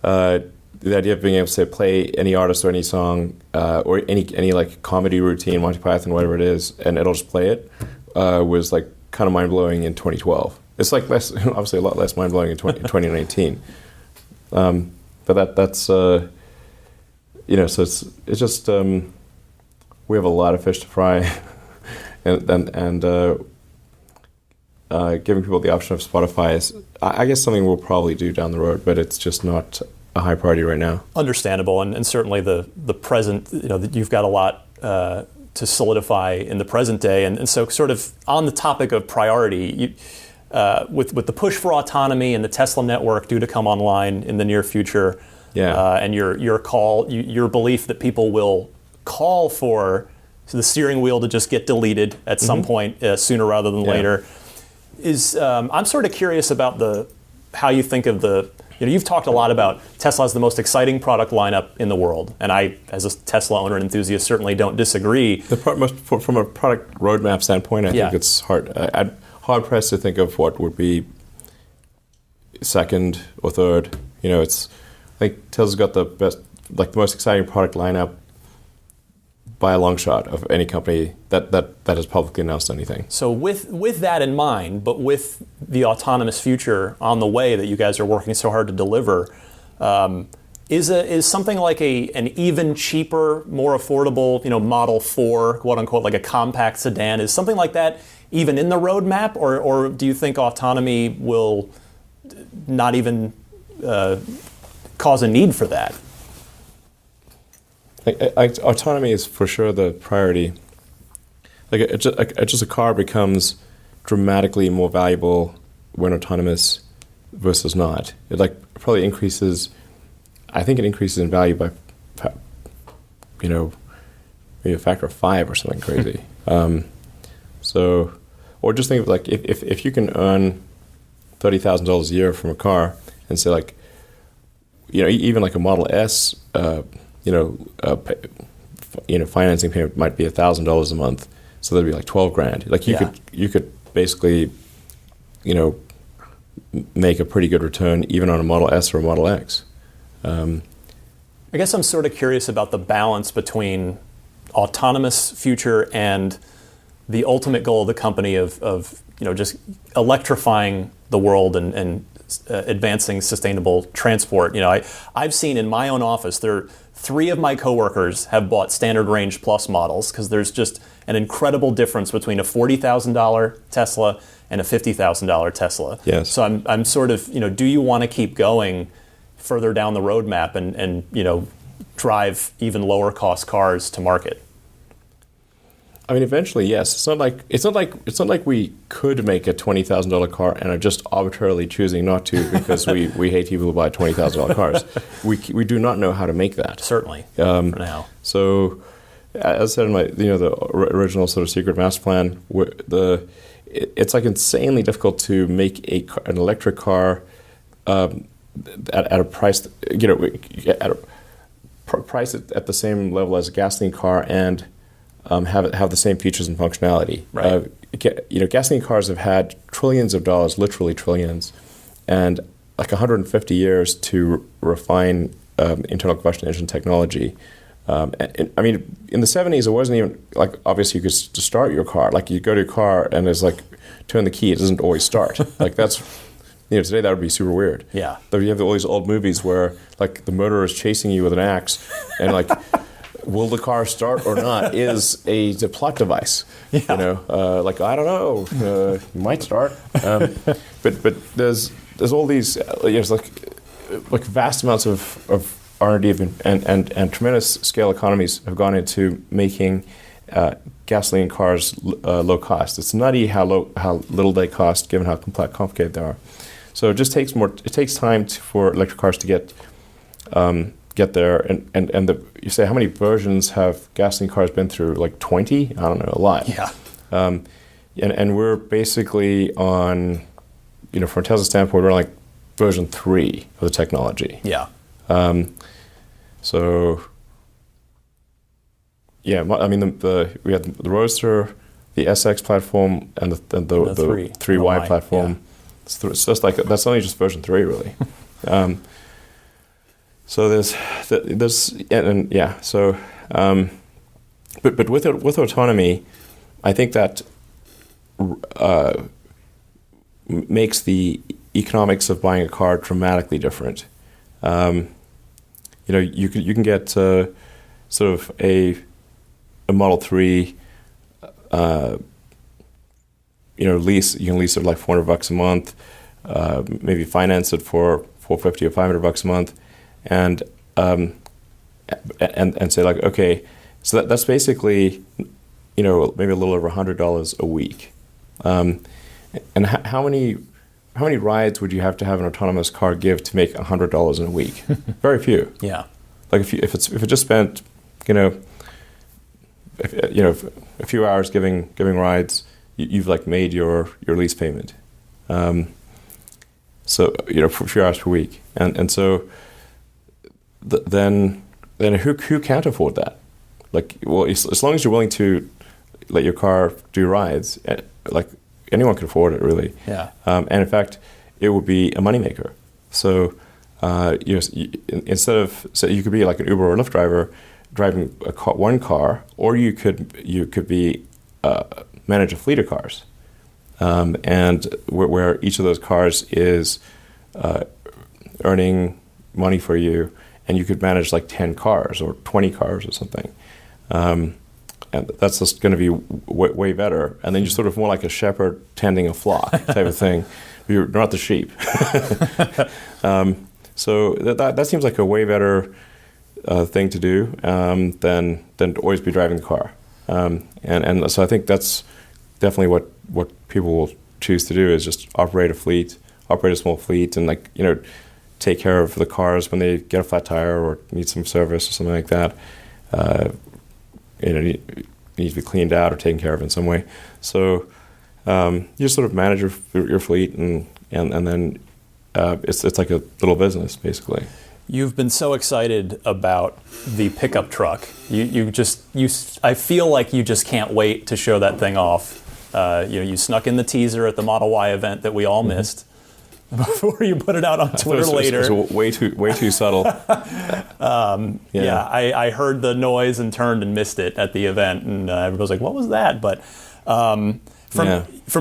the idea of being able to play any artist or any song or any like comedy routine, Monty Python, whatever it is, and it'll just play it was like kind of mind blowing in 2012. It's like obviously a lot less mind blowing in 2019. But that's so it's just we have a lot of fish to fry. And giving people the option of Spotify is, I guess, something we'll probably do down the road, but it's just not a high priority right now. Understandable, and certainly the present, you've got a lot to solidify in the present day, and so sort of on the topic of priority, with the push for autonomy and the Tesla network due to come online in the near future, and your belief that people will call for the steering wheel to just get deleted at some point sooner rather than later. I'm sort of curious about how you think of you've talked a lot about Tesla as the most exciting product lineup in the world, and I, as a Tesla owner and enthusiast, certainly don't disagree. From a product roadmap standpoint, I think it's hard pressed to think of what would be second or third. I think Tesla's got the best, like the most exciting product lineup by a long shot of any company that has publicly announced anything. So with that in mind, but with the autonomous future on the way that you guys are working so hard to deliver, is something like an even cheaper, more affordable, Model 4, quote unquote, like a compact sedan, is something like that even in the roadmap, or do you think autonomy will not even cause a need for that? Autonomy is for sure the priority. Just a car becomes dramatically more valuable when autonomous versus not. It probably increases. I think it increases in value by, maybe a factor of 5 or something crazy. Or just think of if you can earn $30,000 a year from a car, and say even like a Model S, financing payment might be $1,000 a month, so that'd be like $12,000. You could basically, make a pretty good return even on a Model S or a Model X. I guess I'm sort of curious about the balance between autonomous future and the ultimate goal of the company of just electrifying the world and advancing sustainable transport. I've seen in my own office, 3 of my coworkers have bought standard range plus models because there's just an incredible difference between a $40,000 Tesla and a $50,000 Tesla. Yes. So I'm sort of, do you want to keep going further down the roadmap and drive even lower cost cars to market? I mean, eventually, yes. It's not like we could make a $20,000 car and are just arbitrarily choosing not to because we hate people who buy $20,000 cars. We do not know how to make that. Certainly. For now. So, as I said in my the original sort of secret master plan, it's insanely difficult to make an electric car at a price at a price at the same level as a gasoline car and have the same features and functionality. Right. Gasoline cars have had trillions of dollars, literally trillions, and 150 years to refine internal combustion engine technology. In the 70s, it wasn't even obviously you could start your car. You go to a car and it's turn the key, it doesn't always start. That's today that would be super weird. Yeah. You have all these old movies where the murderer is chasing you with an axe and will the car start or not is a plot device. Yeah. I don't know, it might start. But there's all these vast amounts of R&D and tremendous scale economies have gone into making gasoline cars low cost. It's nutty how little they cost given how complicated they are. So it just takes time for electric cars to get there, and you say how many versions have gasoline cars been through? 20? I don't know, a lot. Yeah. And we're basically on, from a Tesla standpoint, we're version 3 of the technology. Yeah. So yeah, we had the Roadster, the SX platform, and the 3Y platform. Yeah. It's just that's only just version 3 really. So there's but with autonomy, I think that makes the economics of buying a car dramatically different. You can get sort of a Model 3 lease. You can lease it $400 a month, maybe finance it for $450 or $500 a month. And say okay, so that's basically maybe a little over $100 a week. And how many rides would you have to have an autonomous car give to make $100 in a week? Very few. Yeah. If it just spent a few hours giving rides, you've made your lease payment. So for a few hours per week, and so. Then who can't afford that? As long as you're willing to let your car do rides, anyone can afford it really. Yeah. And in fact, it would be a moneymaker. So instead of you could be like an Uber or Lyft driver driving one car, or you could be manage a fleet of cars, and where each of those cars is earning money for you. And you could manage 10 cars or 20 cars or something. And that's just going to be way better. And then you're sort of more like a shepherd tending a flock type of thing. You're not the sheep. So that seems like a way better thing to do than to always be driving the car. And so I think that's definitely what people will choose to do, is just operate a small fleet, and take care of the cars when they get a flat tire or need some service or something like that. Need to be cleaned out or taken care of in some way. So you just sort of manage your fleet, and then it's like a little business basically. You've been so excited about the pickup truck. I feel like you just can't wait to show that thing off. You snuck in the teaser at the Model Y event that we all missed before you put it out on Twitter later. It was way too subtle. I heard the noise and turned and missed it at the event, and everybody was like, "What was that?" But from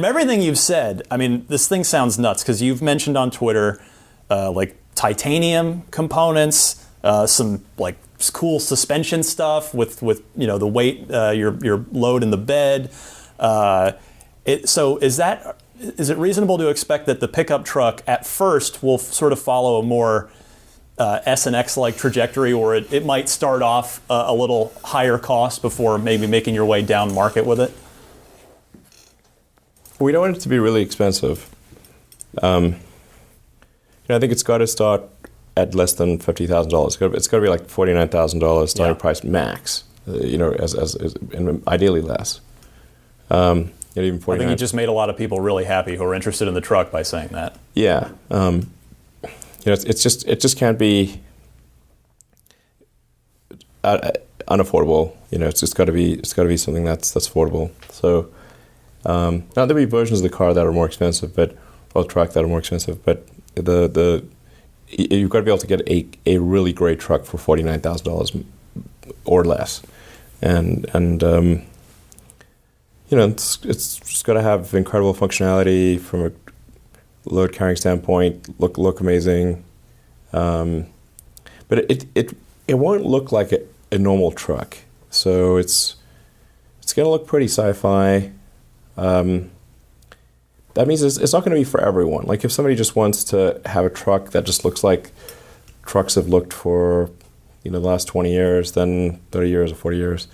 everything you've said, I mean, this thing sounds nuts, because you've mentioned on Twitter like titanium components, some like cool suspension stuff with the weight, your load in the bed. So is it reasonable to expect that the pickup truck at first will sort of follow a more S and X like trajectory, or it might start off a little higher cost before maybe making your way down market with it? We don't want it to be really expensive. I think it's got to start at less than $50,000. It's got to be like $49,000 starting price max. And ideally less. Even 49. I think you just made a lot of people really happy who are interested in the truck by saying that. Yeah. It just can't be unaffordable. It's got to be something that's affordable. So now there'll be versions of the car that are more expensive, or truck that are more expensive, but you've got to be able to get a really great truck for $49,000 or less, and it's just got to have incredible functionality from a load carrying standpoint, look amazing, but it won't look like a normal truck. So it's going to look pretty sci-fi. That means it's not going to be for everyone. Like if somebody just wants to have a truck that just looks like trucks have looked for the last 20 years, then 30 years or 40 years,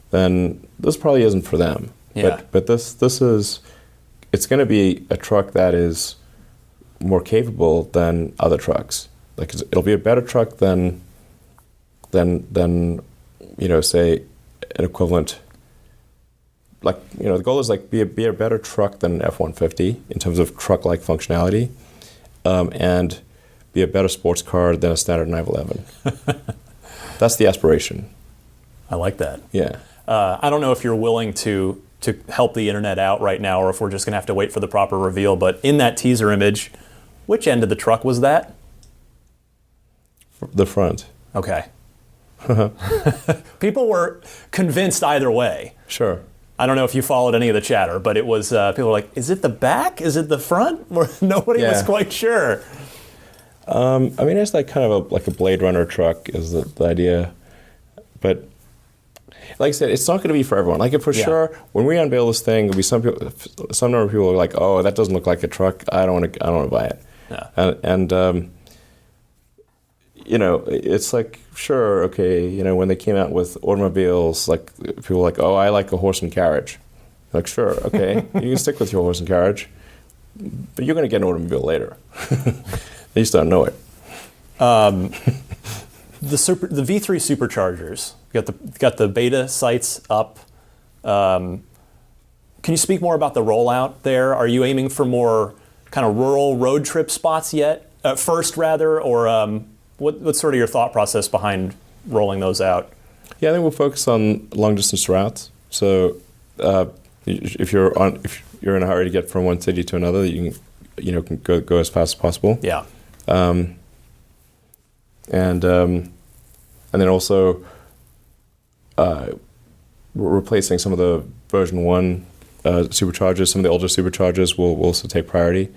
then this probably isn't for them. Yeah. But it's going to be a truck that is more capable than other trucks. Like it'll be a better truck than say an equivalent. The goal is be a better truck than an F-150 in terms of truck-like functionality, and be a better sports car than a standard 911. That's the aspiration. I like that. Yeah. I don't know if you're willing to help the internet out right now, or if we're just going to have to wait for the proper reveal, but in that teaser image, which end of the truck was that? The front. Okay. People were convinced either way. Sure. I don't know if you followed any of the chatter, but it was people were like, "Is it the back? Is it the front?" Nobody was quite sure. It's like kind of like a Blade Runner truck is the idea, but like I said, it's not going to be for everyone. Like for sure, when we unveil this thing, there'll be some number of people who are like, "Oh, that doesn't look like a truck. I don't want to buy it." Yeah. And it's like, sure, okay, when they came out with automobiles, like people were like, "Oh, I like a horse and carriage." Like, sure, okay, you can stick with your horse and carriage, but you're going to get an automobile later. You just don't know it. The V3 superchargers, got the beta sites up. Can you speak more about the rollout there? Are you aiming for more kind of rural road trip spots yet? First, rather, or what's sort of your thought process behind rolling those out? Yeah, I think we'll focus on long distance routes. So if you're in a hurry to get from one city to another, you can go as fast as possible. Yeah. And then also we're replacing some of the version 1 superchargers. Some of the older superchargers will also take priority.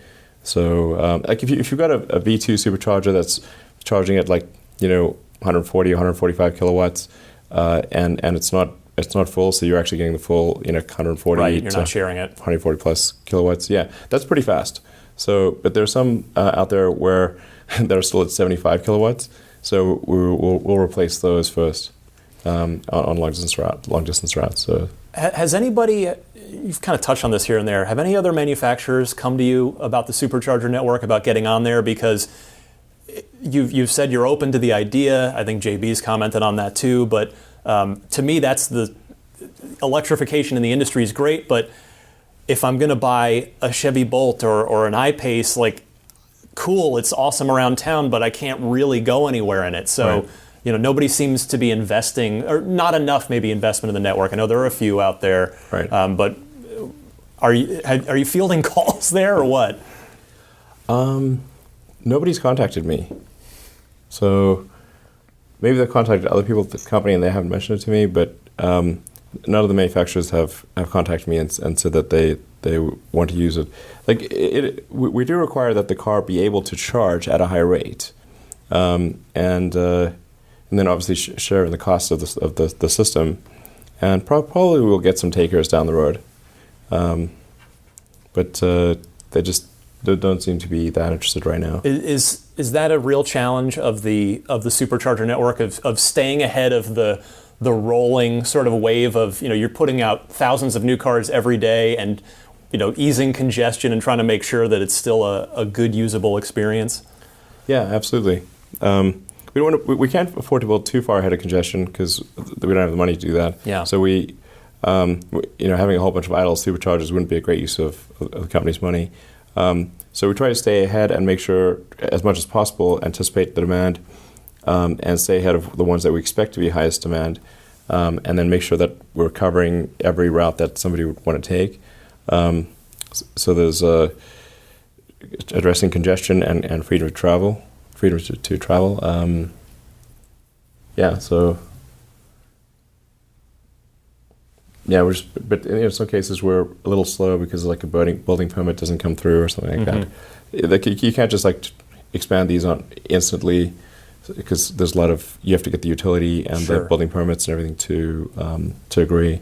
So like if you've got a V2 supercharger that's charging at 140, 145 kilowatts, and it's not full, so you're actually getting the full 140. Right, you're not sharing it. 140 plus kilowatts. Yeah, that's pretty fast. So, but there's some out there where that are still at 75 kilowatts. So we'll replace those first. on long distance routes. So has anybody, you've kind of touched on this here and there, have any other manufacturers come to you about the supercharger network, about getting on there? Because you've said you're open to the idea. I think JB's commented on that too. But to me, that's the electrification in the industry is great. But if I'm going to buy a Chevy Bolt or an I-Pace, like, cool, it's awesome around town, but I can't really go anywhere in it. So, right. Nobody seems to be investing, or not enough maybe investment in the network. I know there are a few out there, right. But are you fielding calls there or what? Nobody's contacted me. So maybe they've contacted other people at the company and they haven't mentioned it to me, but none of the manufacturers have contacted me and said that they want to use it. Like we do require that the car be able to charge at a high rate, and then obviously share in the cost of the system, and probably we'll get some takers down the road, but they just don't seem to be that interested right now. Is that a real challenge of the supercharger network of staying ahead of the rolling sort of wave of you're putting out thousands of new cars every day and easing congestion and trying to make sure that it's still a good usable experience? Yeah, absolutely. We can't afford to build too far ahead of congestion because we don't have the money to do that. Yeah. So we having a whole bunch of idle superchargers wouldn't be a great use of the company's money. So we try to stay ahead and make sure, as much as possible, anticipate the demand and stay ahead of the ones that we expect to be highest demand, and then make sure that we're covering every route that somebody would want to take. So there's addressing congestion and freedom to travel. But in some cases we're a little slow because like a building permit doesn't come through or something like that. Like you can't just like expand these on instantly because there's a lot of, you have to get the utility and the building permits and everything to agree.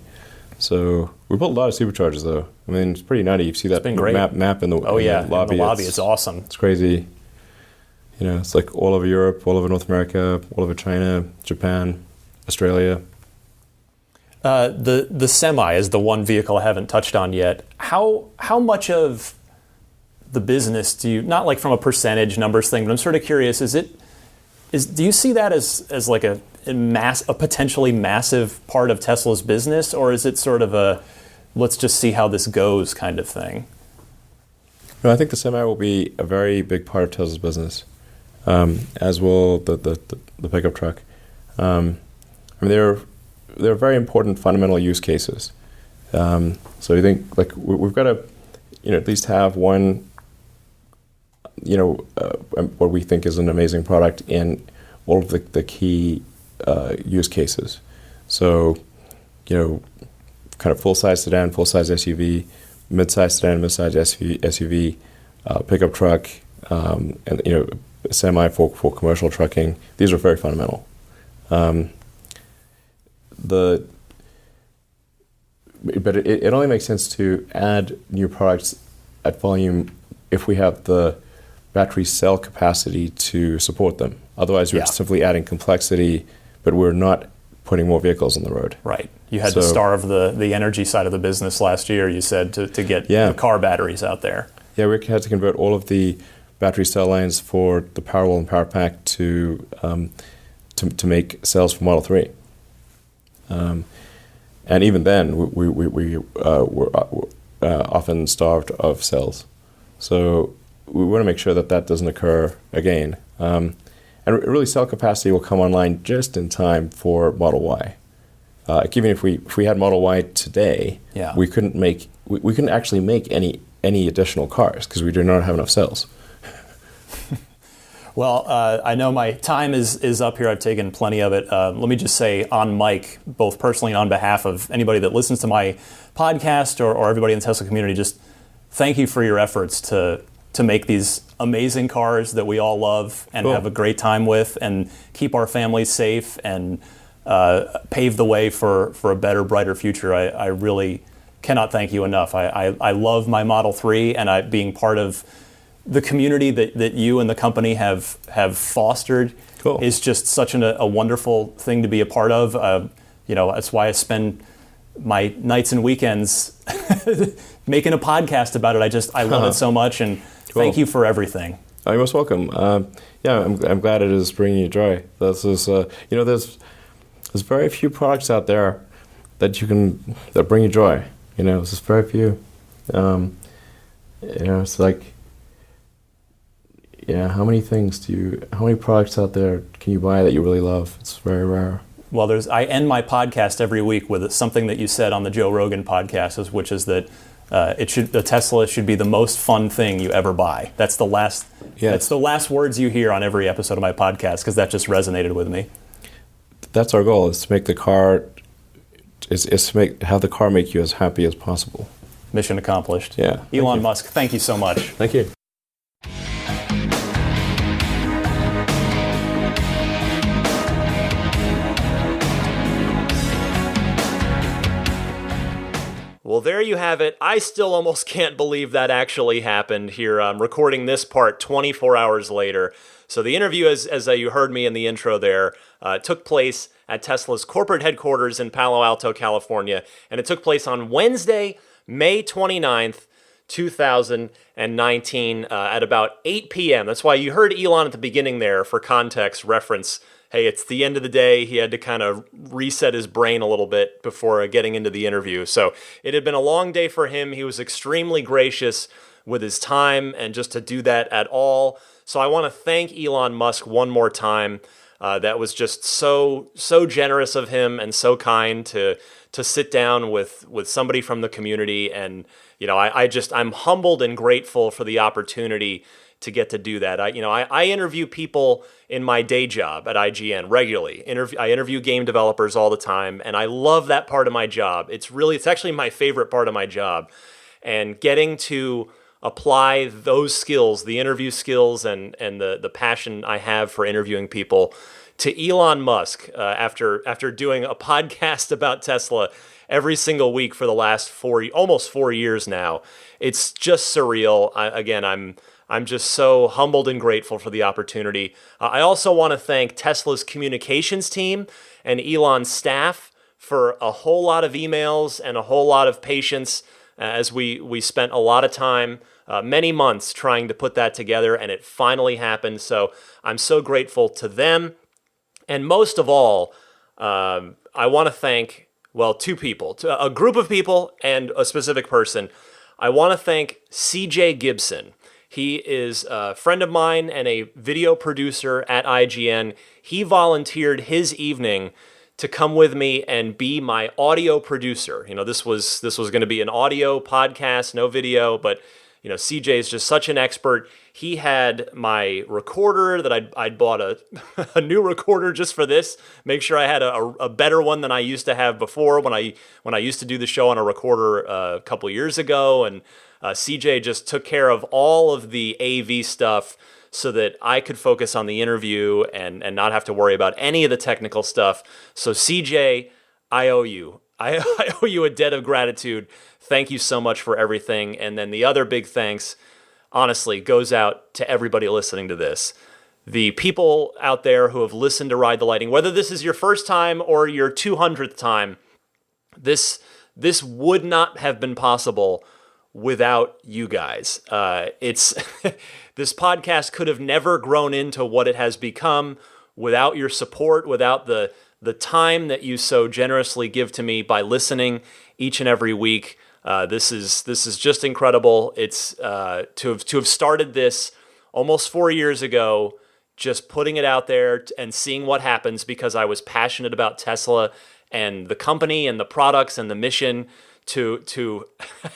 So we built a lot of superchargers though. I mean, it's pretty nutty. You see that map in the lobby. In the lobby, it's awesome. It's crazy. It's like all over Europe, all over North America, all over China, Japan, Australia. The Semi is the one vehicle I haven't touched on yet. How much of the business do you, not like from a percentage numbers thing, but I'm sort of curious, do you see that as like a potentially massive part of Tesla's business, or is it sort of a let's just see how this goes kind of thing? No, I think the Semi will be a very big part of Tesla's business, as will the pickup truck. I mean, they're very important fundamental use cases. So I think like we've got to, at least have one, what we think is an amazing product in all of the key use cases. So, kind of full-size sedan, full-size SUV, mid-size sedan, mid-size SUV, pickup truck, and Semi for commercial trucking. These are very fundamental. But it only makes sense to add new products at volume if we have the battery cell capacity to support them. Otherwise, we're simply adding complexity, but we're not putting more vehicles on the road. Right. You had to starve the energy side of the business last year, you said, to get the car batteries out there. Yeah, we had to convert all of the battery cell lines for the Powerwall and Powerpack to make cells for Model 3. And even then, we were often starved of cells. So we want to make sure that doesn't occur again. And really, cell capacity will come online just in time for Model Y. Even if we had Model Y today, we couldn't actually make any additional cars because we do not have enough cells. Well, I know my time is up here. I've taken plenty of it. Let me just say on mic, both personally and on behalf of anybody that listens to my podcast or everybody in the Tesla community, just thank you for your efforts to make these amazing cars that we all love and have a great time with and keep our families safe and pave the way for a better, brighter future. I really cannot thank you enough. I love my Model 3 and being part of the community that you and the company have fostered Cool. is just such a wonderful thing to be a part of. That's why I spend my nights and weekends making a podcast about it. I love it so much, and thank you for everything. You're most welcome. I'm glad it is bringing you joy. This is, there's very few products out there that bring you joy. There's just very few. It's like, how many products out there can you buy that you really love? It's very rare. Well, I end my podcast every week with something that you said on the Joe Rogan podcast, which is that the Tesla should be the most fun thing you ever buy. That's the last. Yes. That's the last words you hear on every episode of my podcast, because that just resonated with me. That's our goal: is to make the car, have the car make you as happy as possible. Mission accomplished. Yeah. Elon Musk, thank you so much. Thank you. Well, there you have it. I still almost can't believe that actually happened here. I'm recording this part 24 hours later. So the interview, as you heard me in the intro there, took place at Tesla's corporate headquarters in Palo Alto, California. And it took place on Wednesday, May 29th, 2019 at about 8 p.m. That's why you heard Elon at the beginning there for context reference. Hey, it's the end of the day. He had to kind of reset his brain a little bit before getting into the interview. So it had been a long day for him. He was extremely gracious with his time and just to do that at all. So I want to thank Elon Musk one more time. That was just so generous of him and so kind to sit down with somebody from the community. And I'm humbled and grateful for the opportunity to get to do that. I interview people in my day job at IGN regularly. I interview game developers all the time, and I love that part of my job. It's actually my favorite part of my job. And getting to apply those skills, the interview skills and the passion I have for interviewing people, to Elon Musk after doing a podcast about Tesla every single week for the last almost 4 years now. It's just surreal. I'm just so humbled and grateful for the opportunity. I also want to thank Tesla's communications team and Elon's staff for a whole lot of emails and a whole lot of patience as we spent a lot of time, many months trying to put that together, and it finally happened. So I'm so grateful to them. And most of all, I want to thank, two people, a group of people and a specific person. I want to thank CJ Gibson. He is a friend of mine and a video producer at IGN. He volunteered his evening to come with me and be my audio producer. This was going to be an audio podcast, no video, but CJ is just such an expert. He had my recorder that I'd bought a new recorder just for this. Make sure I had a better one than I used to have before when I used to do the show on a recorder a couple years ago. And CJ just took care of all of the AV stuff so that I could focus on the interview and not have to worry about any of the technical stuff. So CJ, I owe you. I owe you a debt of gratitude. Thank you so much for everything. And then the other big thanks, honestly, goes out to everybody listening to this. The people out there who have listened to Ride the Lightning, whether this is your first time or your 200th time, this would not have been possible without you guys. This podcast could have never grown into what it has become without your support, without the time that you so generously give to me by listening each and every week. This is just incredible. It's to have started this almost 4 years ago, just putting it out there and seeing what happens because I was passionate about Tesla and the company and the products and the mission. To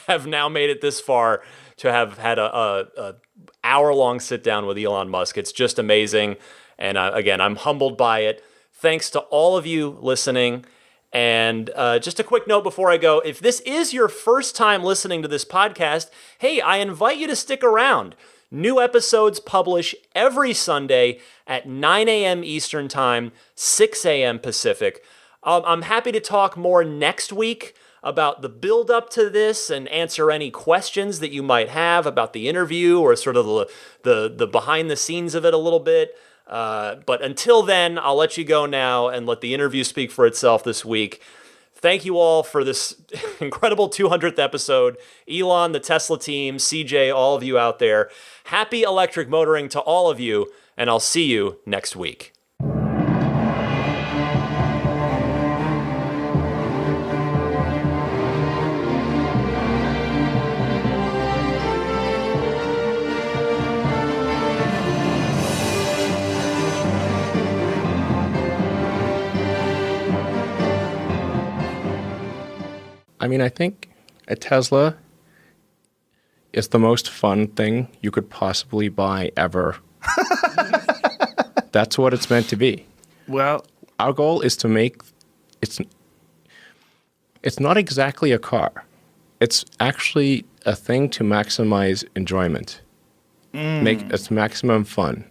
have now made it this far, to have had a hour-long sit-down with Elon Musk. It's just amazing. And again, I'm humbled by it. Thanks to all of you listening. And just a quick note before I go, if this is your first time listening to this podcast, hey, I invite you to stick around. New episodes publish every Sunday at 9 a.m. Eastern Time, 6 a.m. Pacific. I'm happy to talk more next week about the build up to this and answer any questions that you might have about the interview or sort of the behind the scenes of it a little bit. But until then, I'll let you go now and let the interview speak for itself this week. Thank you all for this incredible 200th episode. Elon, the Tesla team, CJ, all of you out there. Happy electric motoring to all of you, and I'll see you next week. I mean, I think a Tesla is the most fun thing you could possibly buy ever. That's what it's meant to be. Well, our goal is to make it's not exactly a car. It's actually a thing to maximize enjoyment. Make it maximum fun.